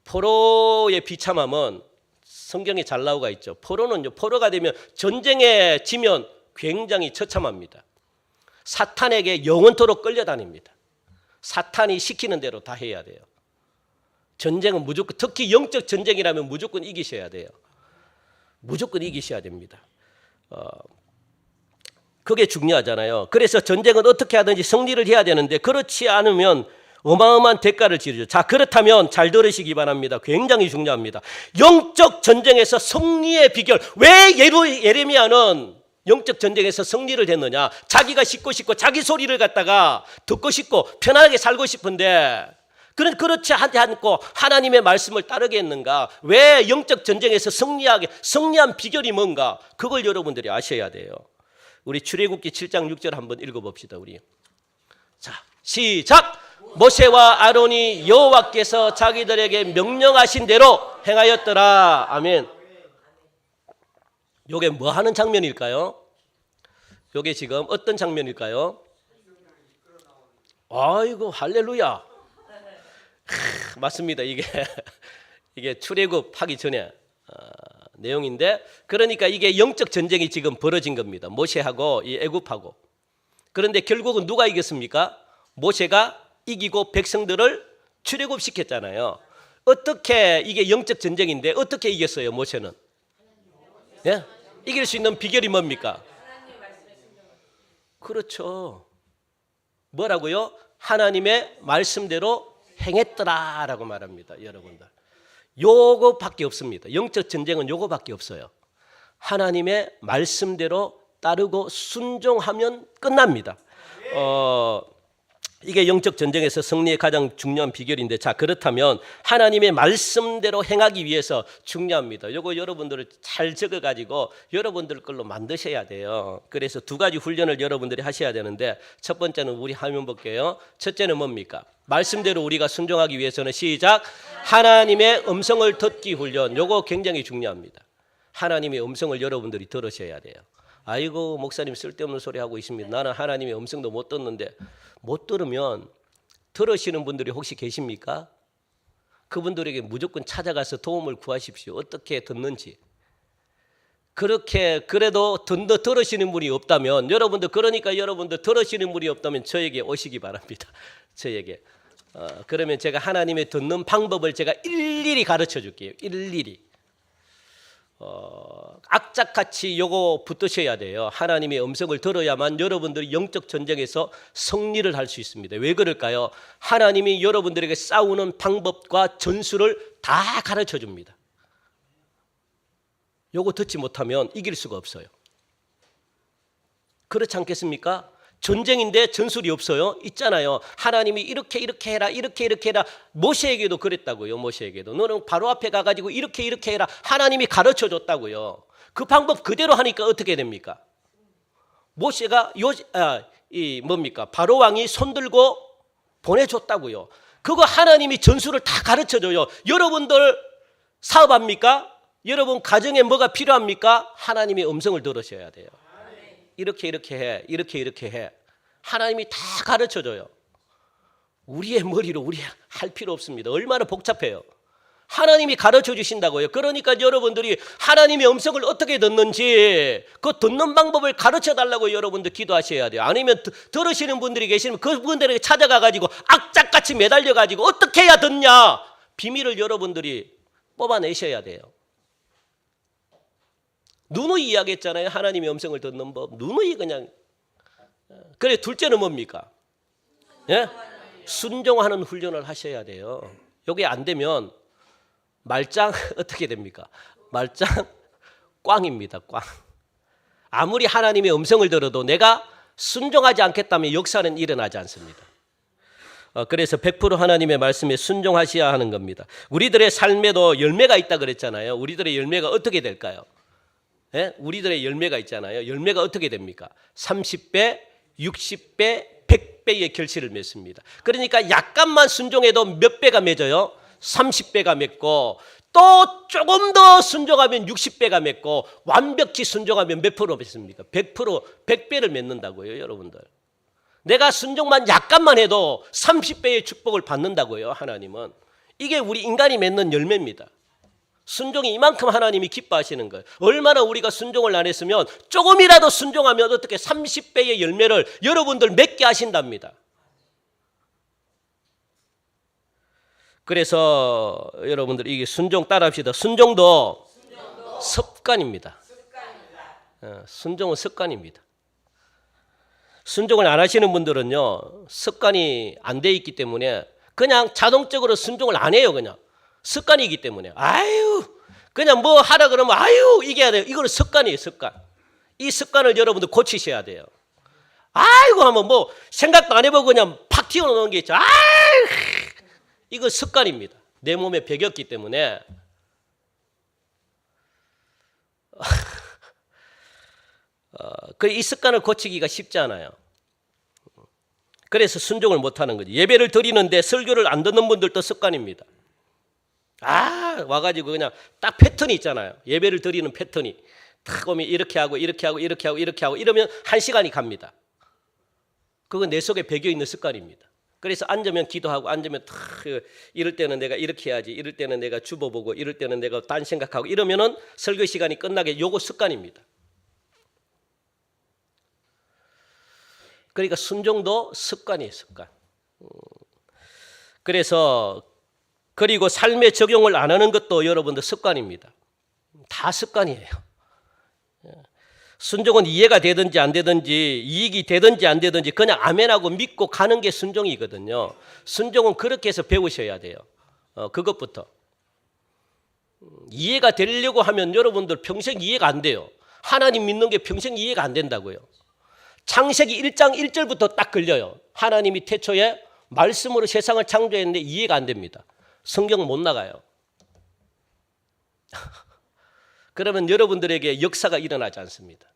포로의 비참함은 성경에 잘 나오가 있죠. 포로가 되면, 전쟁에 지면 굉장히 처참합니다. 사탄에게 영원토록 끌려다닙니다. 사탄이 시키는 대로 다 해야 돼요. 전쟁은 무조건, 특히 영적 전쟁이라면 무조건 이기셔야 돼요. 무조건 이기셔야 됩니다. 그게 중요하잖아요. 그래서 전쟁은 어떻게 하든지 승리를 해야 되는데, 그렇지 않으면 어마어마한 대가를 치르죠. 자, 그렇다면 잘 들으시기 바랍니다. 굉장히 중요합니다. 영적 전쟁에서 승리의 비결. 왜 예레미야는 영적 전쟁에서 승리를 했느냐? 자기가 싶고 자기 소리를 갖다가 듣고 싶고 편하게 살고 싶은데, 그렇지 않고 하나님의 말씀을 따르게 했는가? 왜 영적 전쟁에서 승리한 비결이 뭔가? 그걸 여러분들이 아셔야 돼요. 우리 출애굽기 7장 6절 한번 읽어봅시다. 우리. 자, 시작! 모세와 아론이 여호와께서 자기들에게 명령하신 대로 행하였더라. 아멘. 요게 뭐 하는 장면일까요? 요게 지금 어떤 장면일까요? 아이고, 할렐루야. 맞습니다. 이게 출애굽 하기 전에 내용인데, 그러니까 이게 영적 전쟁이 지금 벌어진 겁니다. 모세하고 이 애굽하고. 그런데 결국은 누가 이겼습니까? 모세가 이기고 백성들을 출애굽시켰잖아요. 어떻게, 이게 영적 전쟁인데 어떻게 이겼어요, 모세는? 예? 이길 수 있는 비결이 뭡니까? 그렇죠. 뭐라고요? 하나님의 말씀대로 행했더라라고 말합니다, 여러분들. 요거밖에 없습니다. 영적 전쟁은 요거밖에 없어요. 하나님의 말씀대로 따르고 순종하면 끝납니다. 이게 영적 전쟁에서 승리의 가장 중요한 비결인데, 자, 그렇다면 하나님의 말씀대로 행하기 위해서 중요합니다. 요거 여러분들을 잘 적어가지고 여러분들 걸로 만드셔야 돼요. 그래서 두 가지 훈련을 여러분들이 하셔야 되는데, 첫 번째는 우리 화면 볼게요. 첫째는 뭡니까? 말씀대로 우리가 순종하기 위해서는 시작, 하나님의 음성을 듣기 훈련. 요거 굉장히 중요합니다. 하나님의 음성을 여러분들이 들으셔야 돼요. 아이고, 목사님 쓸데없는 소리 하고 있습니다. 나는 하나님의 음성도 못 듣는데. 못 들으면 들으시는 분들이 혹시 계십니까? 그분들에게 무조건 찾아가서 도움을 구하십시오. 어떻게 듣는지. 그렇게 그래도 들으시는 분이 없다면, 여러분들, 그러니까 여러분들 들으시는 분이 없다면 저에게 오시기 바랍니다. 저에게. 그러면 제가 하나님의 듣는 방법을 제가 일일이 가르쳐 줄게요. 일일이. 악착같이 요거 붙드셔야 돼요. 하나님의 음성을 들어야만 여러분들이 영적 전쟁에서 승리를 할 수 있습니다. 왜 그럴까요? 하나님이 여러분들에게 싸우는 방법과 전술을 다 가르쳐 줍니다. 요거 듣지 못하면 이길 수가 없어요. 그렇지 않겠습니까? 전쟁인데 전술이 없어요? 있잖아요. 하나님이 이렇게 해라, 이렇게 해라. 모세에게도 그랬다고요. 모세에게도. 너는 바로 앞에 가가지고 이렇게 해라. 하나님이 가르쳐 줬다고요. 그 방법 그대로 하니까 어떻게 됩니까? 모세가 뭡니까? 바로 왕이 손들고 보내줬다고요. 그거 하나님이 전술을 다 가르쳐 줘요. 여러분들 사업합니까? 여러분 가정에 뭐가 필요합니까? 하나님의 음성을 들으셔야 돼요. 이렇게 해, 이렇게 해. 하나님이 다 가르쳐줘요. 우리의 머리로 우리 할 필요 없습니다. 얼마나 복잡해요. 하나님이 가르쳐 주신다고요. 그러니까 여러분들이 하나님의 음성을 어떻게 듣는지 그 듣는 방법을 가르쳐 달라고 여러분들 기도하셔야 돼요. 아니면 들으시는 분들이 계시면 그분들에게 찾아가가지고 악착같이 매달려가지고 어떻게 해야 듣냐, 비밀을 여러분들이 뽑아내셔야 돼요. 누누이 이야기했잖아요. 하나님의 음성을 듣는 법. 누누이 그냥. 그래, 둘째는 뭡니까? 예? 순종하는 훈련을 하셔야 돼요. 이게 안 되면 말짱 어떻게 됩니까? 말짱 꽝입니다. 꽝. 아무리 하나님의 음성을 들어도 내가 순종하지 않겠다면 역사는 일어나지 않습니다. 그래서 100% 하나님의 말씀에 순종하셔야 하는 겁니다. 우리들의 삶에도 열매가 있다 그랬잖아요. 우리들의 열매가 어떻게 될까요? 예? 우리들의 열매가 있잖아요. 열매가 어떻게 됩니까? 30배, 60배, 100배의 결실을 맺습니다. 그러니까 약간만 순종해도 몇 배가 맺어요? 30배가 맺고, 또 조금 더 순종하면 60배가 맺고, 완벽히 순종하면 몇 프로 맺습니까? 100%, 100배를 맺는다고요, 여러분들. 내가 순종만 약간만 해도 30배의 축복을 받는다고요, 하나님은. 이게 우리 인간이 맺는 열매입니다. 순종이 이만큼 하나님이 기뻐하시는 거예요. 얼마나 우리가 순종을 안 했으면 조금이라도 순종하면 어떻게 30배의 열매를 여러분들 맺게 하신답니다. 그래서 여러분들 이게 순종 따라합시다. 순종도 습관입니다. 순종은 습관입니다. 순종을 안 하시는 분들은요, 습관이 안 돼 있기 때문에 그냥 자동적으로 순종을 안 해요. 그냥 습관이기 때문에. 아유, 그냥 뭐 하라 그러면 아유 이게 해야 돼요. 이거는 습관이에요, 습관. 이 습관을 여러분들 고치셔야 돼요. 아이고 하면 뭐 생각도 안 해보고 그냥 팍 튀어나오는 게 있죠. 아유, 이거 습관입니다. 내 몸에 배겼기 때문에. 이 습관을 고치기가 쉽지 않아요. 그래서 순종을 못하는 거지. 예배를 드리는데 설교를 안 듣는 분들도 습관입니다. 와가지고 그냥 딱 패턴이 있잖아요. 예배를 드리는 패턴이 탁 오면 이렇게 하고 이러면 1시간이 갑니다. 그건 내 속에 배겨 있는 습관입니다. 그래서 앉으면 기도하고 앉으면 탁 이럴 때는 내가 이렇게 해야지, 이럴 때는 내가 주보 보고, 이럴 때는 내가 딴 생각하고 이러면은 설교 시간이 끝나게 요거 습관입니다. 그러니까 순종도 습관이에요, 습관. 그래서 그리고 삶에 적용을 안 하는 것도 여러분들 습관입니다. 다 습관이에요. 순종은 이해가 되든지 안 되든지, 이익이 되든지 안 되든지 그냥 아멘하고 믿고 가는 게 순종이거든요. 순종은 그렇게 해서 배우셔야 돼요. 그것부터. 이해가 되려고 하면 여러분들 평생 이해가 안 돼요. 하나님 믿는 게 평생 이해가 안 된다고요. 창세기 1장 1절부터 딱 걸려요. 하나님이 태초에 말씀으로 세상을 창조했는데 이해가 안 됩니다. 성경 못 나가요. 그러면 여러분들에게 역사가 일어나지 않습니다.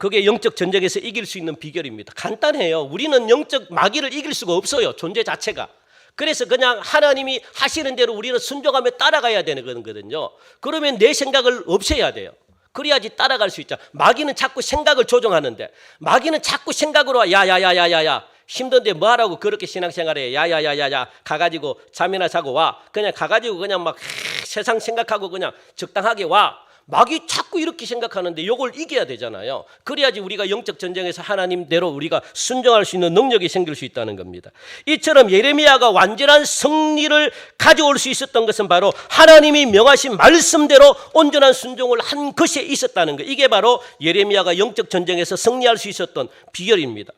그게 영적 전쟁에서 이길 수 있는 비결입니다. 간단해요. 우리는 영적 마귀를 이길 수가 없어요. 존재 자체가. 그래서 그냥 하나님이 하시는 대로 우리는 순종하며 따라가야 되는 거거든요. 그러면 내 생각을 없애야 돼요. 그래야지 따라갈 수 있죠. 마귀는 자꾸 생각을 조종하는데, 마귀는 자꾸 생각으로 야야야야야야 힘든데 뭐하라고 그렇게 신앙생활해, 야야야야야 가가지고 잠이나 자고 와, 그냥 가가지고 그냥 막 세상 생각하고 그냥 적당하게 와. 마귀 자꾸 이렇게 생각하는데 이걸 이겨야 되잖아요. 그래야지 우리가 영적 전쟁에서 하나님대로 우리가 순종할 수 있는 능력이 생길 수 있다는 겁니다. 이처럼 예레미야가 완전한 승리를 가져올 수 있었던 것은 바로 하나님이 명하신 말씀대로 온전한 순종을 한 것에 있었다는 것. 이게 바로 예레미야가 영적 전쟁에서 승리할 수 있었던 비결입니다.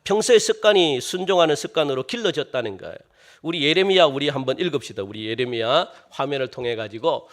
평소의 습관이 순종하는 습관으로 길러졌다는 거예요. 우리 예레미야 우리 한번 읽읍시다. 우리 예레미야 화면을 통해 가지고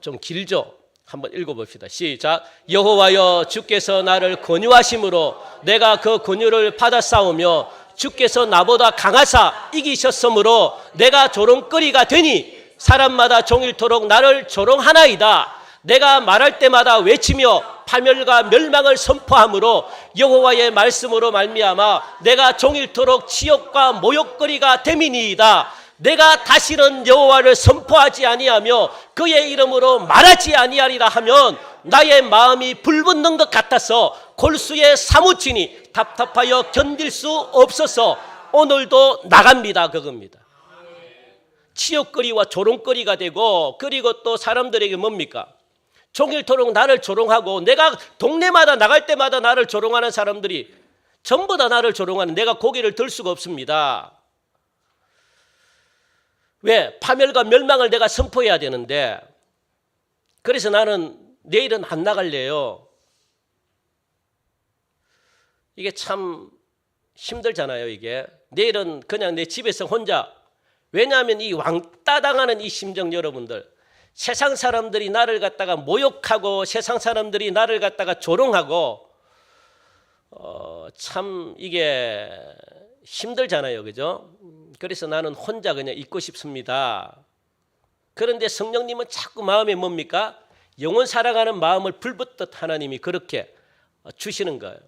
좀 길죠. 한번 읽어봅시다. 시작. 여호와여 주께서 나를 권유하심으로 내가 그 권유를 받아 싸우며 주께서 나보다 강하사 이기셨으므로 내가 조롱거리가 되니 사람마다 종일토록 나를 조롱하나이다. 내가 말할 때마다 외치며 파멸과 멸망을 선포함으로 여호와의 말씀으로 말미암아 내가 종일토록 치욕과 모욕거리가 됨이니이다. 내가 다시는 여호와를 선포하지 아니하며 그의 이름으로 말하지 아니하리라 하면 나의 마음이 불붙는 것 같아서 골수에 사무치니 답답하여 견딜 수 없어서 오늘도 나갑니다. 그겁니다. 치욕거리와 조롱거리가 되고, 그리고 또 사람들에게 뭡니까? 종일토록 나를 조롱하고, 내가 동네마다 나갈 때마다 나를 조롱하는 사람들이 전부 다 나를 조롱하는, 내가 고개를 들 수가 없습니다. 왜? 파멸과 멸망을 내가 선포해야 되는데, 그래서 나는 내일은 안 나갈래요. 이게 참 힘들잖아요. 이게 내일은 그냥 내 집에서 혼자. 왜냐하면 이 왕따 당하는 이 심정, 여러분들, 세상 사람들이 나를 갖다가 모욕하고 세상 사람들이 나를 갖다가 조롱하고 참 이게 힘들잖아요. 그죠? 그래서 나는 혼자 그냥 있고 싶습니다. 그런데 성령님은 자꾸 마음에 뭡니까? 영원 살아가는 마음을 불붙듯 하나님이 그렇게 주시는 거예요.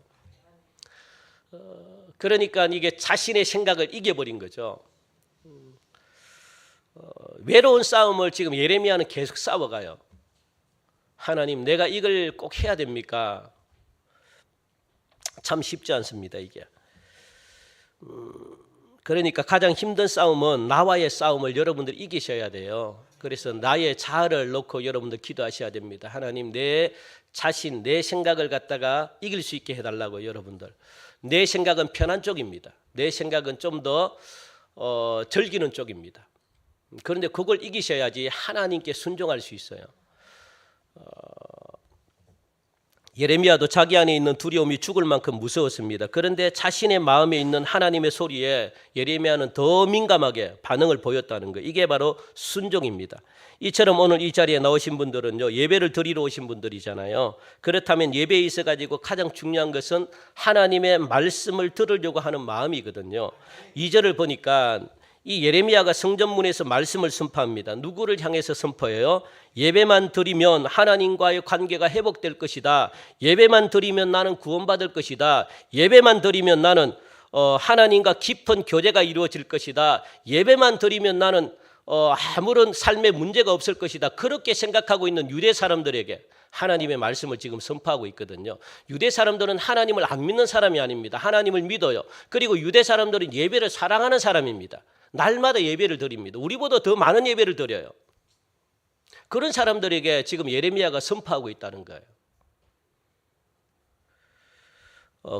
그러니까 이게 자신의 생각을 이겨버린 거죠. 외로운 싸움을 지금 예레미야는 계속 싸워가요. 하나님, 내가 이걸 꼭 해야 됩니까? 참 쉽지 않습니다, 이게. 그러니까 가장 힘든 싸움은 나와의 싸움을 여러분들이 이기셔야 돼요. 그래서 나의 자아를 놓고 여러분들 기도하셔야 됩니다. 하나님, 내 자신, 내 생각을 갖다가 이길 수 있게 해달라고. 여러분들, 내 생각은 편한 쪽입니다. 내 생각은 좀 더 즐기는 쪽입니다. 그런데 그걸 이기셔야지 하나님께 순종할 수 있어요. 예레미야도 자기 안에 있는 두려움이 죽을 만큼 무서웠습니다. 그런데 자신의 마음에 있는 하나님의 소리에 예레미야는 더 민감하게 반응을 보였다는 거. 이게 바로 순종입니다. 이처럼 오늘 이 자리에 나오신 분들은요, 예배를 드리러 오신 분들이잖아요. 그렇다면 예배에 있어 가지고 가장 중요한 것은 하나님의 말씀을 들으려고 하는 마음이거든요. 2절을 보니까 이 예레미야가 성전문에서 말씀을 선포합니다. 누구를 향해서 선포해요? 예배만 드리면 하나님과의 관계가 회복될 것이다. 예배만 드리면 나는 구원받을 것이다. 예배만 드리면 나는 하나님과 깊은 교제가 이루어질 것이다. 예배만 드리면 나는 아무런 삶에 문제가 없을 것이다. 그렇게 생각하고 있는 유대 사람들에게 하나님의 말씀을 지금 선포하고 있거든요. 유대 사람들은 하나님을 안 믿는 사람이 아닙니다. 하나님을 믿어요. 그리고 유대 사람들은 예배를 사랑하는 사람입니다. 날마다 예배를 드립니다. 우리보다 더 많은 예배를 드려요. 그런 사람들에게 지금 예레미야가 선포하고 있다는 거예요.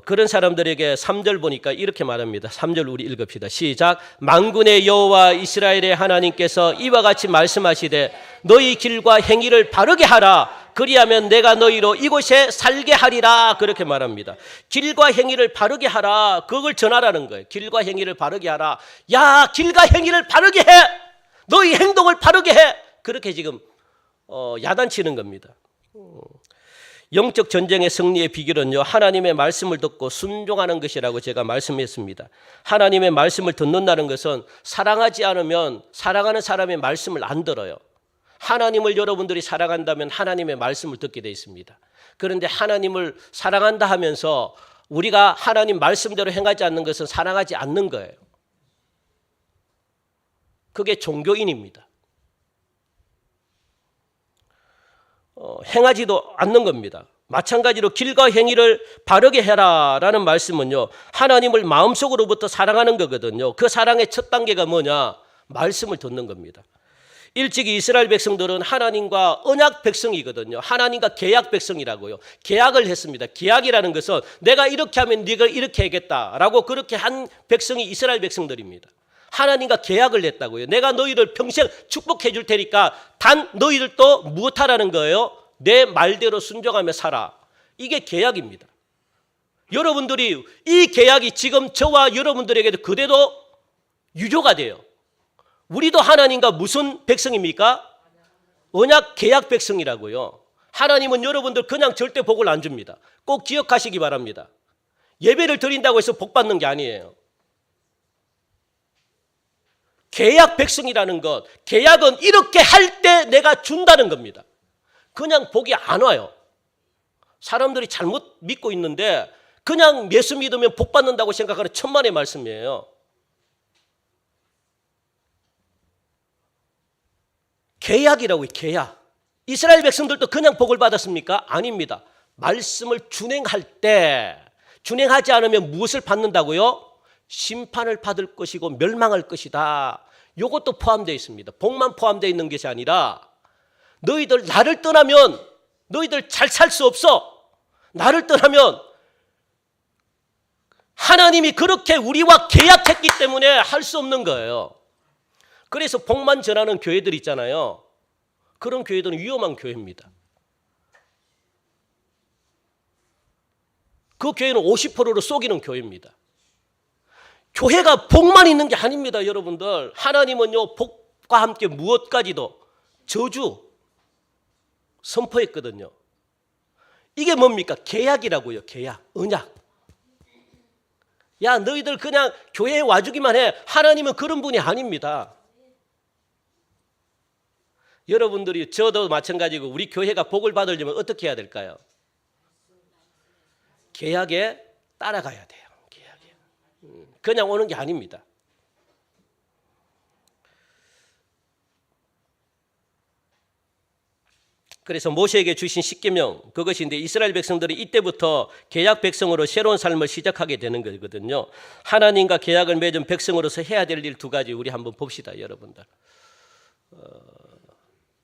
그런 사람들에게 3절 보니까 이렇게 말합니다. 3절 우리 읽읍시다. 시작. 만군의 여호와 이스라엘의 하나님께서 이와 같이 말씀하시되 너희 길과 행위를 바르게 하라. 그리하면 내가 너희로 이곳에 살게 하리라. 그렇게 말합니다. 길과 행위를 바르게 하라. 그걸 전하라는 거예요. 길과 행위를 바르게 하라. 야, 길과 행위를 바르게 해. 너희 행동을 바르게 해. 그렇게 지금 야단치는 겁니다. 영적 전쟁의 승리의 비결은요, 하나님의 말씀을 듣고 순종하는 것이라고 제가 말씀했습니다. 하나님의 말씀을 듣는다는 것은 사랑하지 않으면 사랑하는 사람의 말씀을 안 들어요. 하나님을 여러분들이 사랑한다면 하나님의 말씀을 듣게 돼 있습니다. 그런데 하나님을 사랑한다 하면서 우리가 하나님 말씀대로 행하지 않는 것은 사랑하지 않는 거예요. 그게 종교인입니다. 행하지도 않는 겁니다. 마찬가지로 길과 행위를 바르게 해라라는 말씀은요, 하나님을 마음속으로부터 사랑하는 거거든요. 그 사랑의 첫 단계가 뭐냐? 말씀을 듣는 겁니다. 일찍이 이스라엘 백성들은 하나님과 언약 백성이거든요. 하나님과 계약 백성이라고요. 계약을 했습니다. 계약이라는 것은 내가 이렇게 하면 네가 이렇게 하겠다라고 그렇게 한 백성이 이스라엘 백성들입니다. 하나님과 계약을 했다고요. 내가 너희를 평생 축복해 줄 테니까 단 너희들도 무엇하라는 거예요? 내 말대로 순종하며 살아. 이게 계약입니다. 여러분들이 이 계약이 지금 저와 여러분들에게도 그대로 유효가 돼요. 우리도 하나님과 무슨 백성입니까? 언약 계약 백성이라고요. 하나님은 여러분들 그냥 절대 복을 안 줍니다. 꼭 기억하시기 바랍니다. 예배를 드린다고 해서 복 받는 게 아니에요. 계약 백성이라는 것, 계약은 이렇게 할 때 내가 준다는 겁니다. 그냥 복이 안 와요. 사람들이 잘못 믿고 있는데 그냥 예수 믿으면 복 받는다고 생각하는 천만의 말씀이에요. 계약이라고요, 계약. 이스라엘 백성들도 그냥 복을 받았습니까? 아닙니다. 말씀을 준행할 때, 준행하지 않으면 무엇을 받는다고요? 심판을 받을 것이고 멸망할 것이다. 이것도 포함되어 있습니다. 복만 포함되어 있는 것이 아니라 너희들 나를 떠나면 너희들 잘 살 수 없어. 나를 떠나면 하나님이 그렇게 우리와 계약했기 때문에 할 수 없는 거예요. 그래서 복만 전하는 교회들 있잖아요. 그런 교회들은 위험한 교회입니다. 그 교회는 50%로 속이는 교회입니다. 교회가 복만 있는 게 아닙니다, 여러분들. 하나님은요, 복과 함께 무엇까지도 저주 선포했거든요. 이게 뭡니까? 계약이라고요, 계약, 언약. 야, 너희들 그냥 교회에 와주기만 해. 하나님은 그런 분이 아닙니다. 여러분들이, 저도 마찬가지고 우리 교회가 복을 받으려면 어떻게 해야 될까요? 계약에 따라가야 돼요. 계약에. 그냥 오는 게 아닙니다. 그래서 모세에게 주신 십계명, 그것인데 이스라엘 백성들이 이때부터 계약 백성으로 새로운 삶을 시작하게 되는 거거든요. 하나님과 계약을 맺은 백성으로서 해야 될 일 두 가지 우리 한번 봅시다, 여러분들.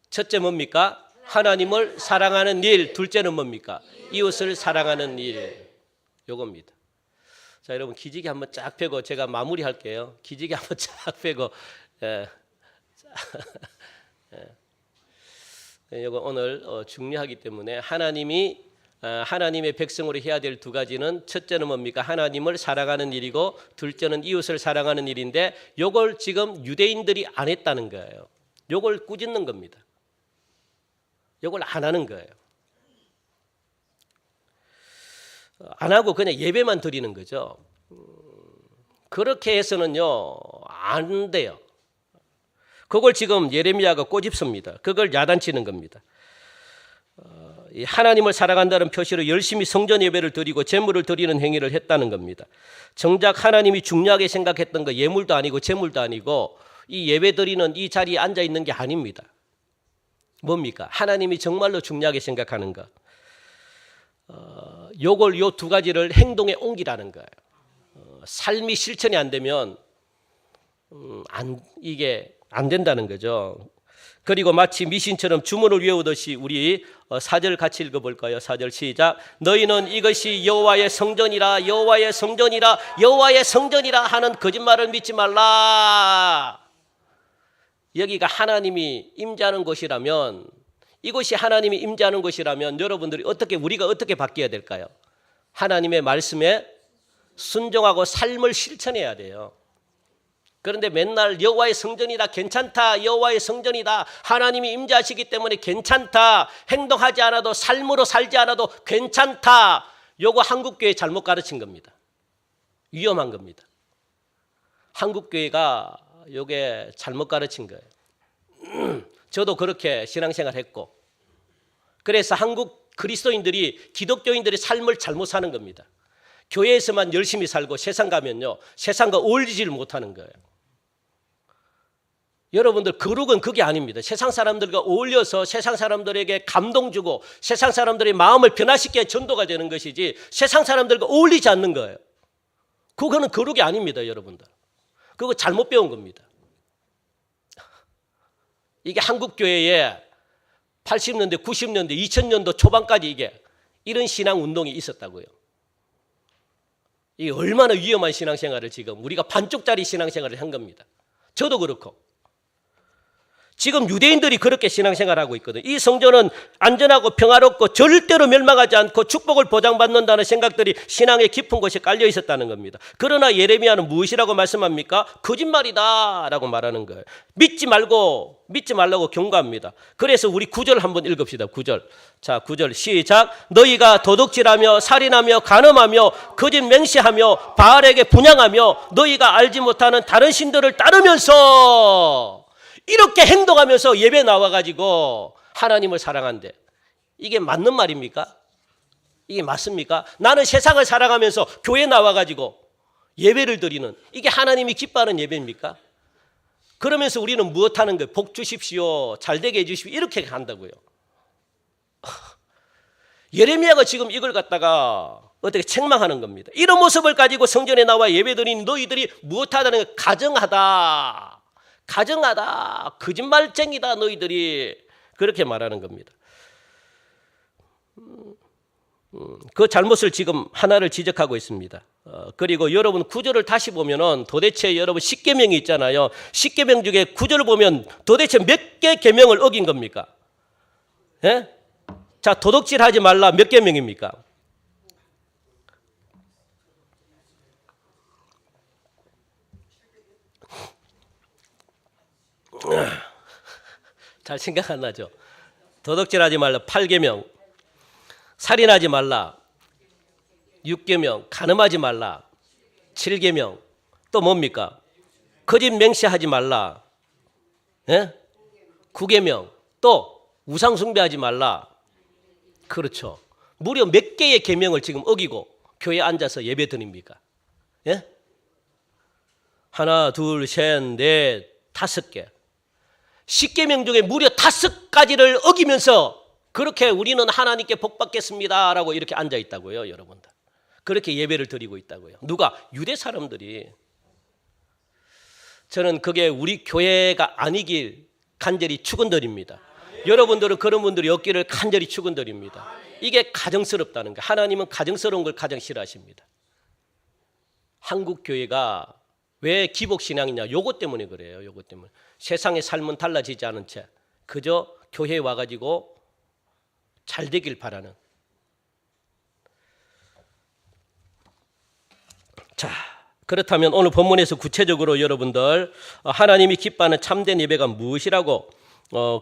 첫째 뭡니까? 하나님을 사랑하는 일. 둘째는 뭡니까? 이웃을 사랑하는 일. 요겁니다. 자, 여러분 기지개 한번 쫙 펴고 제가 마무리할게요. 기지개 한번 쫙 펴고. 이거 오늘 중요하기 때문에 하나님의 백성으로 해야 될 두 가지는, 첫째는 뭡니까? 하나님을 사랑하는 일이고, 둘째는 이웃을 사랑하는 일인데, 요걸 지금 유대인들이 안 했다는 거예요. 요걸 꾸짖는 겁니다. 요걸 안 하는 거예요. 안 하고 그냥 예배만 드리는 거죠. 그렇게 해서는요, 안 돼요. 그걸 지금 예레미야가 꼬집습니다. 그걸 야단치는 겁니다. 하나님을 사랑한다는 표시로 열심히 성전 예배를 드리고 제물을 드리는 행위를 했다는 겁니다. 정작 하나님이 중요하게 생각했던 거 예물도 아니고 제물도 아니고 이 예배 드리는 이 자리에 앉아 있는 게 아닙니다. 뭡니까? 하나님이 정말로 중요하게 생각하는 것. 요걸 요 두 가지를 행동에 옮기라는 거예요. 삶이 실천이 안 되면 이게 안 된다는 거죠. 그리고 마치 미신처럼 주문을 외우듯이 우리 4절 같이 읽어볼까요? 4절 시작. 너희는 이것이 여호와의 성전이라 여호와의 성전이라 여호와의 성전이라 하는 거짓말을 믿지 말라. 여기가 하나님이 임재하는 곳이라면, 이곳이 하나님이 임재하는 곳이라면 여러분들이 우리가 어떻게 바뀌어야 될까요? 하나님의 말씀에 순종하고 삶을 실천해야 돼요. 그런데 맨날 여호와의 성전이다, 괜찮다, 여호와의 성전이다, 하나님이 임재하시기 때문에 괜찮다, 행동하지 않아도 삶으로 살지 않아도 괜찮다, 요거 한국교회 잘못 가르친 겁니다. 위험한 겁니다. 한국교회가 요게 잘못 가르친 거예요. 저도 그렇게 신앙생활 했고, 그래서 한국 그리스도인들이, 기독교인들이 삶을 잘못 사는 겁니다. 교회에서만 열심히 살고 세상 가면요, 세상과 어울리지를 못하는 거예요. 여러분들 거룩은 그게 아닙니다. 세상 사람들과 어울려서 세상 사람들에게 감동 주고 세상 사람들의 마음을 변화시켜야 전도가 되는 것이지, 세상 사람들과 어울리지 않는 거예요. 그거는 거룩이 아닙니다, 여러분들. 그거 잘못 배운 겁니다. 이게 한국교회에 80년대, 90년대, 2000년도 초반까지 이런 신앙 운동이 있었다고요. 이게 얼마나 위험한 신앙생활을 지금 우리가 반쪽짜리 신앙생활을 한 겁니다. 저도 그렇고. 지금 유대인들이 그렇게 신앙생활하고 있거든요. 이 성전은 안전하고 평화롭고 절대로 멸망하지 않고 축복을 보장받는다는 생각들이 신앙의 깊은 곳에 깔려 있었다는 겁니다. 그러나 예레미야는 무엇이라고 말씀합니까? 거짓말이다 라고 말하는 거예요. 믿지 말라고 경고합니다. 그래서 우리 9절 한번 읽읍시다. 9절. 자, 9절 시작. 너희가 도둑질하며 살인하며 간음하며 거짓 맹세하며 바알에게 분향하며 너희가 알지 못하는 다른 신들을 따르면서, 이렇게 행동하면서 예배 나와가지고 하나님을 사랑한대. 이게 맞는 말입니까? 이게 맞습니까? 나는 세상을 사랑하면서 교회 나와가지고 예배를 드리는, 이게 하나님이 기뻐하는 예배입니까? 그러면서 우리는 무엇 하는 거예요? 복 주십시오, 잘되게 해주십시오, 이렇게 한다고요. 예레미야가 지금 이걸 갖다가 어떻게 책망하는 겁니다. 이런 모습을 가지고 성전에 나와 예배 드리는 너희들이 무엇하다는 거예요? 가정하다, 거짓말쟁이다 너희들이, 그렇게 말하는 겁니다. 그 잘못을 지금 하나를 지적하고 있습니다. 그리고 여러분 9절을 다시 보면은 도대체 여러분 10계명이 있잖아요. 10계명 중에 9절을 보면 도대체 몇 개 계명을 어긴 겁니까? 예? 자, 도둑질하지 말라 몇 계명입니까? 잘 생각 안 나죠? 도둑질하지 말라 8계명, 살인하지 말라 6계명, 간음하지 말라 7계명, 또 뭡니까? 거짓 맹세하지 말라 9계명, 또 우상 숭배하지 말라. 그렇죠. 무려 몇 개의 계명을 지금 어기고 교회에 앉아서 예배 드립니까? 예? 하나, 둘, 셋, 넷, 5개. 10계명 중에 무려 5가지를 어기면서 그렇게 우리는 하나님께 복 받겠습니다 라고 이렇게 앉아 있다고요, 여러분들. 그렇게 예배를 드리고 있다고요. 누가? 유대 사람들이. 저는 그게 우리 교회가 아니길 간절히 축원드립니다. 여러분들은 그런 분들이 없기를 간절히 축원드립니다. 이게 가정스럽다는 거예요. 하나님은 가정스러운 걸 가장 싫어하십니다. 한국 교회가 왜 기복신앙이냐? 요것 때문에 그래요. 요것 때문에. 세상의 삶은 달라지지 않은 채 그저 교회에 와가지고 잘 되길 바라는. 자, 그렇다면 오늘 본문에서 구체적으로 여러분들 하나님이 기뻐하는 참된 예배가 무엇이라고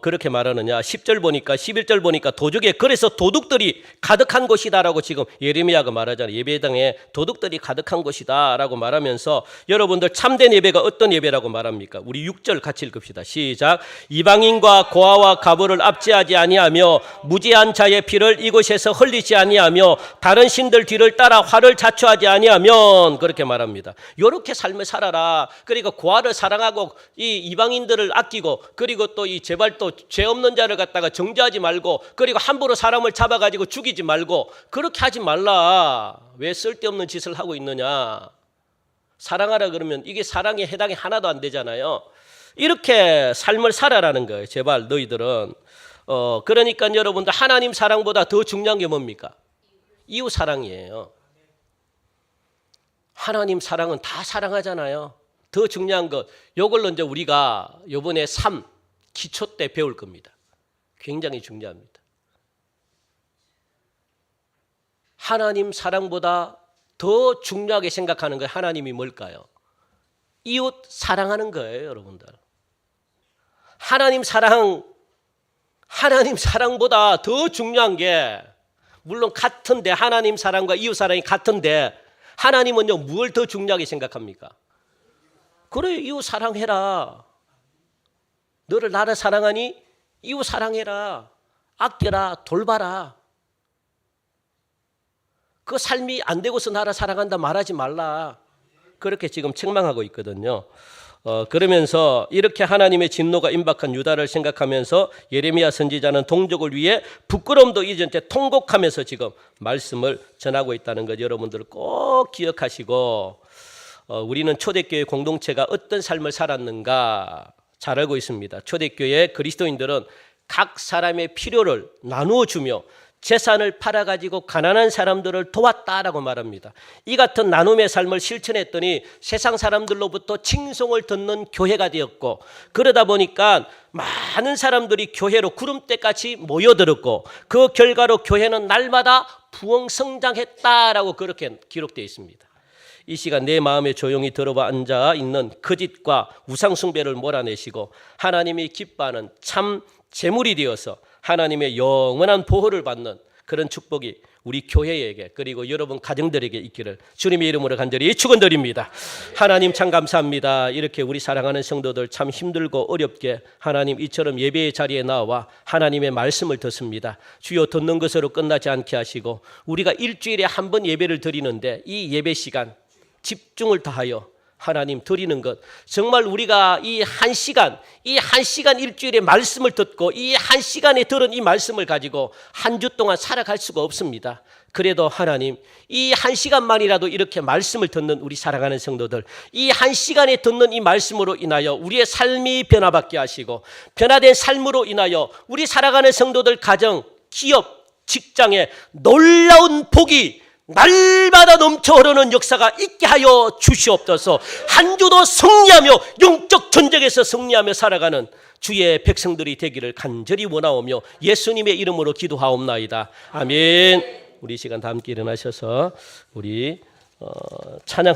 그렇게 말하느냐. 10절 보니까 11절 보니까 도적에, 그래서 도둑들이 가득한 곳이다라고 지금 예레미야가 말하잖아요. 예배당에 도둑들이 가득한 곳이다라고 말하면서 여러분들 참된 예배가 어떤 예배라고 말합니까? 우리 6절 같이 읽읍시다. 시작. 이방인과 고아와 가부를 압제하지 아니하며 무지한 자의 피를 이곳에서 흘리지 아니하며 다른 신들 뒤를 따라 화를 자초하지 아니하면, 그렇게 말합니다. 이렇게 삶을 살아라. 그러니까 고아를 사랑하고 이 이방인들을 아끼고, 그리고 또 이 제발 또 죄 없는 자를 갖다가 정죄하지 말고, 그리고 함부로 사람을 잡아가지고 죽이지 말고 그렇게 하지 말라. 왜 쓸데없는 짓을 하고 있느냐. 사랑하라 그러면 이게 사랑에 해당이 하나도 안 되잖아요. 이렇게 삶을 살아라는 거예요. 제발 너희들은. 그러니까 여러분들, 하나님 사랑보다 더 중요한 게 뭡니까? 이웃 사랑이에요. 하나님 사랑은 다 사랑하잖아요. 더 중요한 것, 이걸로 이제 우리가 이번에 3 기초 때 배울 겁니다. 굉장히 중요합니다. 하나님 사랑보다 더 중요하게 생각하는 거 하나님이 뭘까요? 이웃 사랑하는 거예요, 여러분들. 하나님 사랑보다 더 중요한 게, 물론 같은데, 하나님 사랑과 이웃 사랑이 같은데 하나님은요 뭘 더 중요하게 생각합니까? 그래, 이웃 사랑해라. 너를 나를 사랑하니 이웃 사랑해라. 아껴라. 돌봐라. 그 삶이 안 되고서 나를 사랑한다 말하지 말라. 그렇게 지금 책망하고 있거든요. 그러면서 이렇게 하나님의 진노가 임박한 유다를 생각하면서 예레미야 선지자는 동족을 위해 부끄러움도 잊은 채 통곡하면서 지금 말씀을 전하고 있다는 것 여러분들 꼭 기억하시고, 우리는 초대교회 공동체가 어떤 삶을 살았는가 잘 알고 있습니다. 초대교회 그리스도인들은 각 사람의 필요를 나누어 주며 재산을 팔아가지고 가난한 사람들을 도왔다라고 말합니다. 이 같은 나눔의 삶을 실천했더니 세상 사람들로부터 칭송을 듣는 교회가 되었고, 그러다 보니까 많은 사람들이 교회로 구름대같이 모여들었고, 그 결과로 교회는 날마다 부흥성장했다라고 그렇게 기록되어 있습니다. 이 시간 내 마음에 조용히 들어와 앉아 있는 거짓과 우상숭배를 몰아내시고 하나님이 기뻐하는 참 재물이 되어서 하나님의 영원한 보호를 받는 그런 축복이 우리 교회에게, 그리고 여러분 가정들에게 있기를 주님의 이름으로 간절히 축원드립니다. 하나님 참 감사합니다. 이렇게 우리 사랑하는 성도들 참 힘들고 어렵게 하나님 이처럼 예배의 자리에 나와 하나님의 말씀을 듣습니다. 주여, 듣는 것으로 끝나지 않게 하시고, 우리가 일주일에 한 번 예배를 드리는데 이 예배 시간 집중을 다하여 하나님 드리는 것, 정말 우리가 이 한 시간 일주일에 말씀을 듣고 이 한 시간에 들은 이 말씀을 가지고 한 주 동안 살아갈 수가 없습니다. 그래도 하나님, 이 한 시간만이라도 이렇게 말씀을 듣는 우리 사랑하는 성도들, 이 한 시간에 듣는 이 말씀으로 인하여 우리의 삶이 변화받게 하시고, 변화된 삶으로 인하여 우리 살아가는 성도들 가정, 기업, 직장에 놀라운 복이 날마다 넘쳐 흐르는 역사가 있게 하여 주시옵소서. 한 주도 승리하며 영적 전쟁에서 승리하며 살아가는 주의 백성들이 되기를 간절히 원하오며 예수님의 이름으로 기도하옵나이다. 아멘. 우리 시간 다 함께 일어나셔서 우리 찬양합니다.